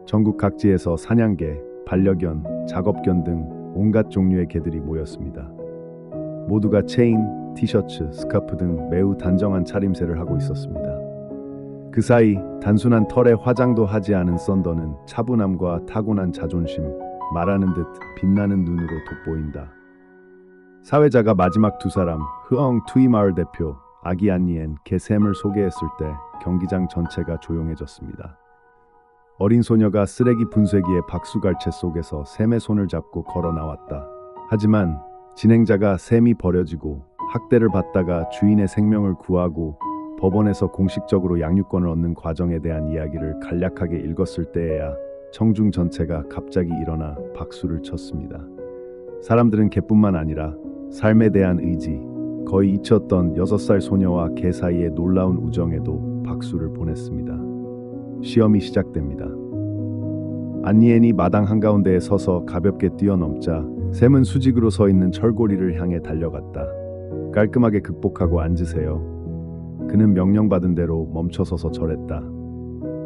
전국 각지에서 사냥개, 반려견, 작업견 등 온갖 종류의 개들이 모였습니다. 모두가 체인, 티셔츠, 스카프 등 매우 단정한 차림새를 하고 있었습니다. 그 사이 단순한 털에 화장도 하지 않은 썬더는 차분함과 타고난 자존심, 말하는 듯 빛나는 눈으로 돋보인다. 사회자가 마지막 두 사람, 흐엉 투이 마을 대표, 아기 안니엔, 개 샘을 소개했을 때 경기장 전체가 조용해졌습니다. 어린 소녀가 쓰레기 분쇄기의 박수갈채 속에서 샘의 손을 잡고 걸어 나왔다. 하지만 진행자가 샘이 버려지고 학대를 받다가 주인의 생명을 구하고 법원에서 공식적으로 양육권을 얻는 과정에 대한 이야기를 간략하게 읽었을 때에야 청중 전체가 갑자기 일어나 박수를 쳤습니다. 사람들은 개뿐만 아니라 삶에 대한 의지, 거의 잊혔던 6살 소녀와 개 사이의 놀라운 우정에도 박수를 보냈습니다. 시험이 시작됩니다. 안니엔이 마당 한가운데에 서서 가볍게 뛰어넘자 샘은 수직으로 서 있는 철고리를 향해 달려갔다. 깔끔하게 극복하고 앉으세요. 그는 명령받은 대로 멈춰서서 절했다.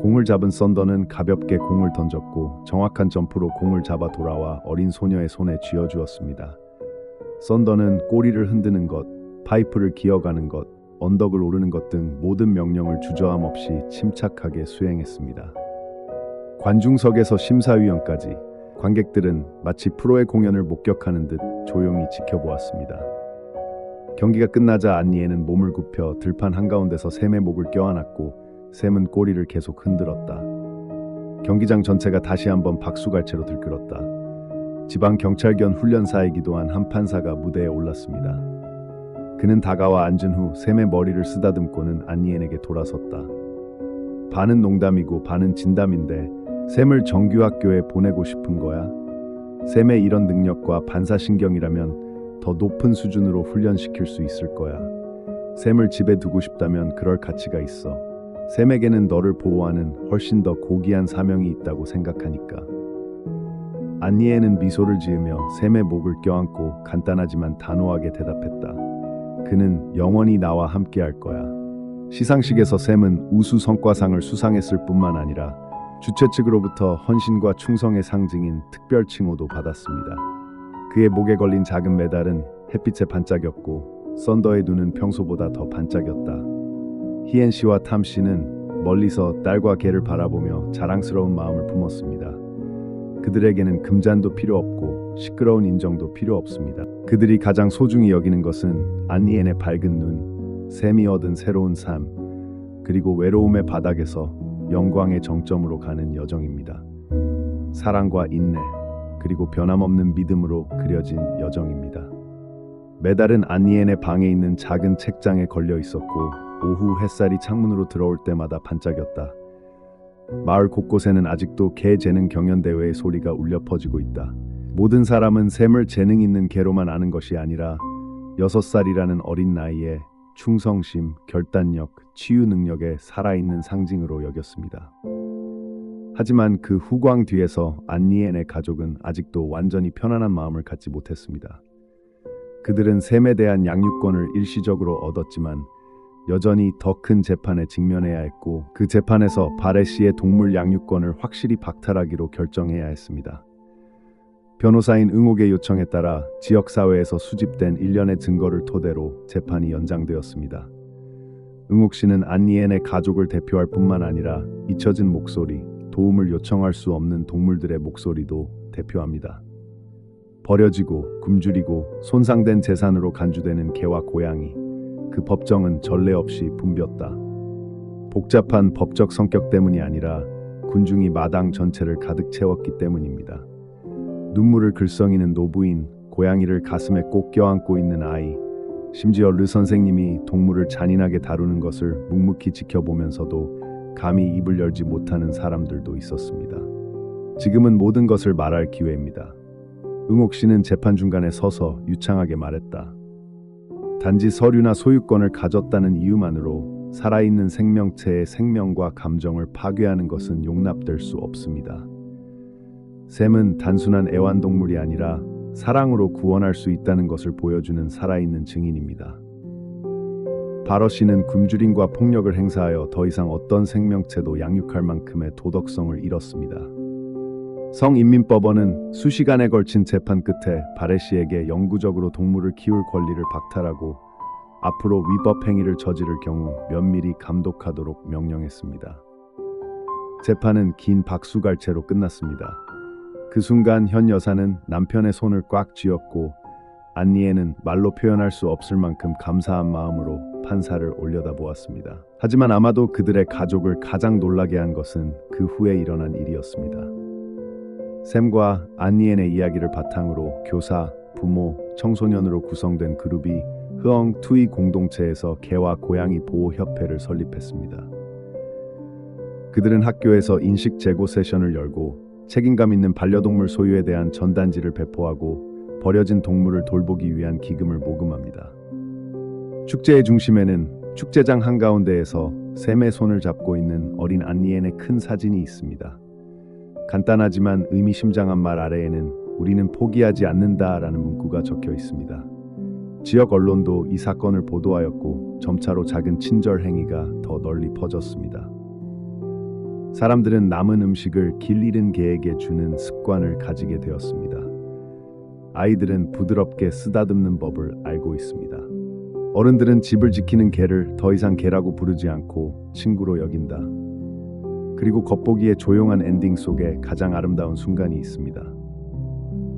공을 잡은 썬더는 가볍게 공을 던졌고 정확한 점프로 공을 잡아 돌아와 어린 소녀의 손에 쥐어주었습니다. 썬더는 꼬리를 흔드는 것, 파이프를 기어가는 것, 언덕을 오르는 것 등 모든 명령을 주저함 없이 침착하게 수행했습니다. 관중석에서 심사위원까지 관객들은 마치 프로의 공연을 목격하는 듯 조용히 지켜보았습니다. 경기가 끝나자 안니에는 몸을 굽혀 들판 한가운데서 샘의 목을 껴안았고 샘은 꼬리를 계속 흔들었다. 경기장 전체가 다시 한번 박수갈채로 들끓었다. 지방 경찰견 훈련사이기도 한 한 판사가 무대에 올랐습니다. 그는 다가와 앉은 후 샘의 머리를 쓰다듬고는 안니엔에게 돌아섰다. 반은 농담이고 반은 진담인데 샘을 정규학교에 보내고 싶은 거야? 샘의 이런 능력과 반사신경이라면 더 높은 수준으로 훈련시킬 수 있을 거야. 샘을 집에 두고 싶다면 그럴 가치가 있어. 샘에게는 너를 보호하는 훨씬 더 고귀한 사명이 있다고 생각하니까. 안니에는 미소를 지으며 샘의 목을 껴안고 간단하지만 단호하게 대답했다. 그는 영원히 나와 함께할 거야. 시상식에서 샘은 우수 성과상을 수상했을 뿐만 아니라 주최 측으로부터 헌신과 충성의 상징인 특별 칭호도 받았습니다. 그의 목에 걸린 작은 메달은 햇빛에 반짝였고 썬더의 눈은 평소보다 더 반짝였다. 희엔 씨와 탐 씨는 멀리서 딸과 개를 바라보며 자랑스러운 마음을 품었습니다. 그들에게는 금잔도 필요 없고 시끄러운 인정도 필요 없습니다. 그들이 가장 소중히 여기는 것은 안니엔의 밝은 눈, 샘이 얻은 새로운 삶, 그리고 외로움의 바닥에서 영광의 정점으로 가는 여정입니다. 사랑과 인내, 그리고 변함없는 믿음으로 그려진 여정입니다. 메달은 안니엔의 방에 있는 작은 책장에 걸려 있었고 오후 햇살이 창문으로 들어올 때마다 반짝였다. 마을 곳곳에는 아직도 개 재능 경연대회의 소리가 울려 퍼지고 있다. 모든 사람은 샘을 재능 있는 개로만 아는 것이 아니라 6살이라는 어린 나이에 충성심, 결단력, 치유 능력의 살아있는 상징으로 여겼습니다. 하지만 그 후광 뒤에서 안니엔의 가족은 아직도 완전히 편안한 마음을 갖지 못했습니다. 그들은 샘에 대한 양육권을 일시적으로 얻었지만 여전히 더 큰 재판에 직면해야 했고 그 재판에서 바레 씨의 동물 양육권을 확실히 박탈하기로 결정해야 했습니다. 변호사인 응옥의 요청에 따라 지역사회에서 수집된 일련의 증거를 토대로 재판이 연장되었습니다. 응옥 씨는 안니엔의 가족을 대표할 뿐만 아니라 잊혀진 목소리, 도움을 요청할 수 없는 동물들의 목소리도 대표합니다. 버려지고 굶주리고 손상된 재산으로 간주되는 개와 고양이, 그 법정은 전례 없이 붐볐다. 복잡한 법적 성격 때문이 아니라 군중이 마당 전체를 가득 채웠기 때문입니다. 눈물을 글썽이는 노부인, 고양이를 가슴에 꼭 껴안고 있는 아이, 심지어 르 선생님이 동물을 잔인하게 다루는 것을 묵묵히 지켜보면서도 감히 입을 열지 못하는 사람들도 있었습니다. 지금은 모든 것을 말할 기회입니다. 응옥 씨는 재판 중간에 서서 유창하게 말했다. 단지 서류나 소유권을 가졌다는 이유만으로 살아있는 생명체의 생명과 감정을 파괴하는 것은 용납될 수 없습니다. 샘은 단순한 애완동물이 아니라 사랑으로 구원할 수 있다는 것을 보여주는 살아있는 증인입니다. 바러 씨는 굶주림과 폭력을 행사하여 더 이상 어떤 생명체도 양육할 만큼의 도덕성을 잃었습니다. 성인민법원은 수시간에 걸친 재판 끝에 바레 씨에게 영구적으로 동물을 키울 권리를 박탈하고 앞으로 위법 행위를 저지를 경우 면밀히 감독하도록 명령했습니다. 재판은 긴 박수갈채로 끝났습니다. 그 순간 현 여사는 남편의 손을 꽉 쥐었고 안니에는 말로 표현할 수 없을 만큼 감사한 마음으로 판사를 올려다보았습니다. 하지만 아마도 그들의 가족을 가장 놀라게 한 것은 그 후에 일어난 일이었습니다. 샘과 안니엔의 이야기를 바탕으로 교사, 부모, 청소년으로 구성된 그룹이 흐엉 투이 공동체에서 개와 고양이 보호 협회를 설립했습니다. 그들은 학교에서 인식 재고 세션을 열고 책임감 있는 반려동물 소유에 대한 전단지를 배포하고 버려진 동물을 돌보기 위한 기금을 모금합니다. 축제의 중심에는 축제장 한가운데에서 샘의 손을 잡고 있는 어린 안니엔의 큰 사진이 있습니다. 간단하지만 의미심장한 말 아래에는 우리는 포기하지 않는다라는 문구가 적혀 있습니다. 지역 언론도 이 사건을 보도하였고 점차로 작은 친절 행위가 더 널리 퍼졌습니다. 사람들은 남은 음식을 길 잃은 개에게 주는 습관을 가지게 되었습니다. 아이들은 부드럽게 쓰다듬는 법을 알고 있습니다. 어른들은 집을 지키는 개를 더 이상 개라고 부르지 않고 친구로 여긴다. 그리고 겉보기에 조용한 엔딩 속에 가장 아름다운 순간이 있습니다.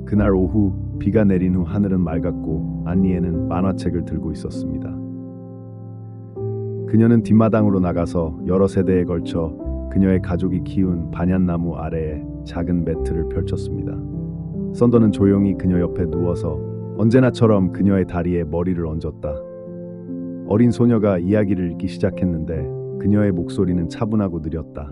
그날 오후 비가 내린 후 하늘은 맑았고 안니에는 만화책을 들고 있었습니다. 그녀는 뒷마당으로 나가서 여러 세대에 걸쳐 그녀의 가족이 키운 반얀나무 아래에 작은 매트를 펼쳤습니다. 썬더는 조용히 그녀 옆에 누워서 언제나처럼 그녀의 다리에 머리를 얹었다. 어린 소녀가 이야기를 읽기 시작했는데 그녀의 목소리는 차분하고 느렸다.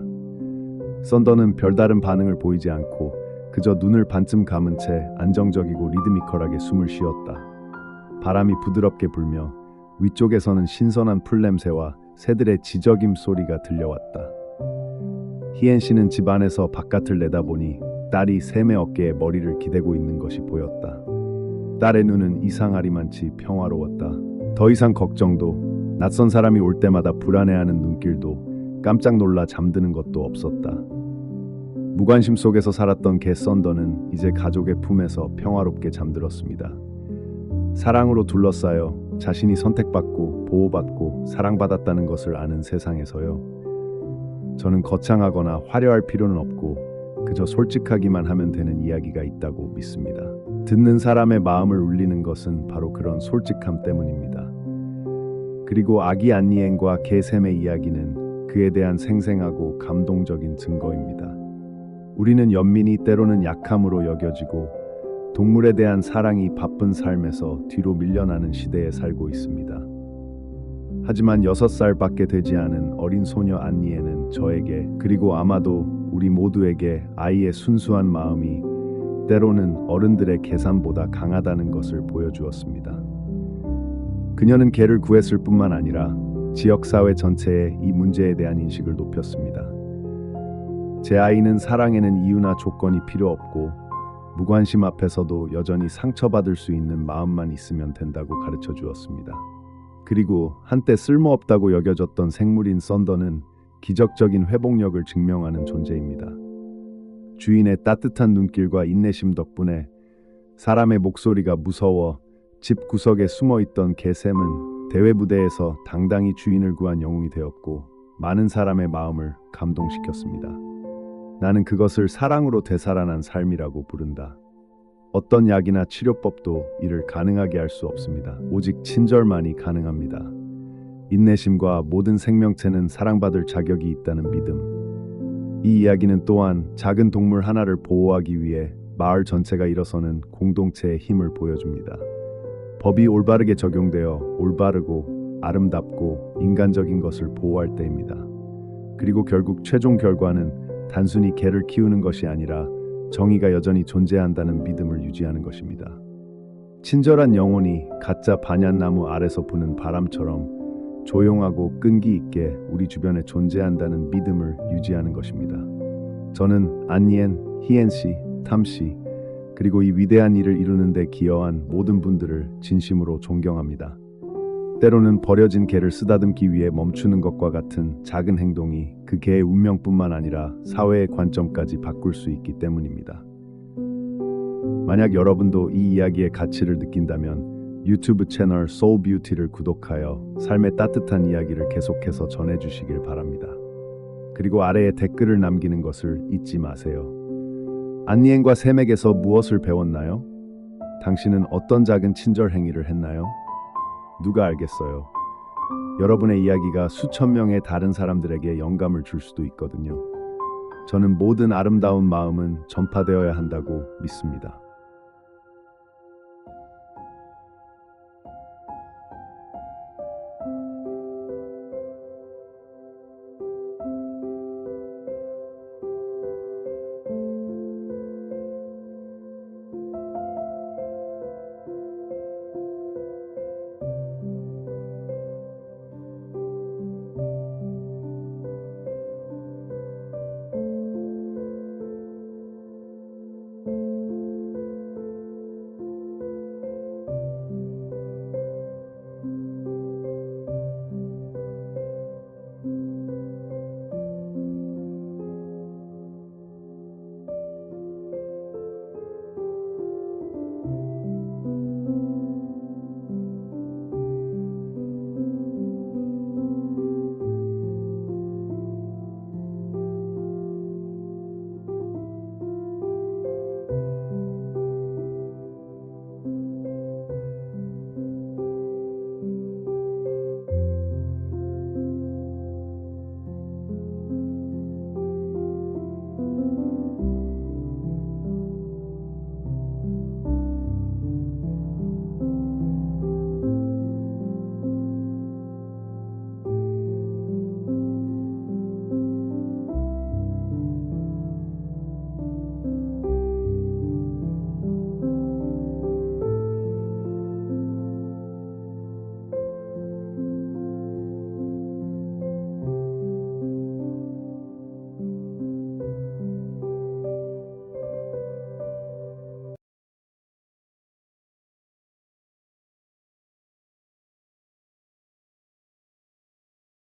썬더는 별다른 반응을 보이지 않고 그저 눈을 반쯤 감은 채 안정적이고 리드미컬하게 숨을 쉬었다. 바람이 부드럽게 불며 위쪽에서는 신선한 풀 냄새와 새들의 지저귐 소리가 들려왔다. 희엔 씨는 집 안에서 바깥을 내다보니 딸이 샘의 어깨에 머리를 기대고 있는 것이 보였다. 딸의 눈은 이상하리만치 평화로웠다. 더 이상 걱정도, 낯선 사람이 올 때마다 불안해하는 눈길도, 깜짝 놀라 잠드는 것도 없었다. 무관심 속에서 살았던 개 썬더는 이제 가족의 품에서 평화롭게 잠들었습니다. 사랑으로 둘러싸여 자신이 선택받고 보호받고 사랑받았다는 것을 아는 세상에서요. 저는 거창하거나 화려할 필요는 없고 그저 솔직하기만 하면 되는 이야기가 있다고 믿습니다. 듣는 사람의 마음을 울리는 것은 바로 그런 솔직함 때문입니다. 그리고 아기 안니엔과 개 샘의 이야기는 그에 대한 생생하고 감동적인 증거입니다. 우리는 연민이 때로는 약함으로 여겨지고 동물에 대한 사랑이 바쁜 삶에서 뒤로 밀려나는 시대에 살고 있습니다. 하지만 6살밖에 되지 않은 어린 소녀 안니에는 저에게, 그리고 아마도 우리 모두에게 아이의 순수한 마음이 때로는 어른들의 계산보다 강하다는 것을 보여주었습니다. 그녀는 개를 구했을 뿐만 아니라 지역사회 전체에 이 문제에 대한 인식을 높였습니다. 제 아이는 사랑에는 이유나 조건이 필요 없고 무관심 앞에서도 여전히 상처받을 수 있는 마음만 있으면 된다고 가르쳐 주었습니다. 그리고 한때 쓸모없다고 여겨졌던 생물인 썬더는 기적적인 회복력을 증명하는 존재입니다. 주인의 따뜻한 눈길과 인내심 덕분에 사람의 목소리가 무서워 집 구석에 숨어있던 개샘은 대회 무대에서 당당히 주인을 구한 영웅이 되었고 많은 사람의 마음을 감동시켰습니다. 나는 그것을 사랑으로 되살아난 삶이라고 부른다. 어떤 약이나 치료법도 이를 가능하게 할 수 없습니다. 오직 친절만이 가능합니다. 인내심과 모든 생명체는 사랑받을 자격이 있다는 믿음. 이 이야기는 또한 작은 동물 하나를 보호하기 위해 마을 전체가 일어서는 공동체의 힘을 보여줍니다. 법이 올바르게 적용되어 올바르고 아름답고 인간적인 것을 보호할 때입니다. 그리고 결국 최종 결과는 단순히 개를 키우는 것이 아니라 정의가 여전히 존재한다는 믿음을 유지하는 것입니다. 친절한 영혼이 가짜 반얀나무 아래서 부는 바람처럼 조용하고 끈기 있게 우리 주변에 존재한다는 믿음을 유지하는 것입니다. 저는 안니엔, 희엔 씨, 탐 씨, 그리고 이 위대한 일을 이루는 데 기여한 모든 분들을 진심으로 존경합니다. 때로는 버려진 개를 쓰다듬기 위해 멈추는 것과 같은 작은 행동이 그 개의 운명뿐만 아니라 사회의 관점까지 바꿀 수 있기 때문입니다. 만약 여러분도 이 이야기의 가치를 느낀다면 유튜브 채널 소울 뷰티를 구독하여 삶의 따뜻한 이야기를 계속해서 전해주시길 바랍니다. 그리고 아래에 댓글을 남기는 것을 잊지 마세요. 안니엔과 샘에게서 무엇을 배웠나요? 당신은 어떤 작은 친절 행위를 했나요? 누가 알겠어요? 여러분의 이야기가 수천 명의 다른 사람들에게 영감을 줄 수도 있거든요. 저는 모든 아름다운 마음은 전파되어야 한다고 믿습니다.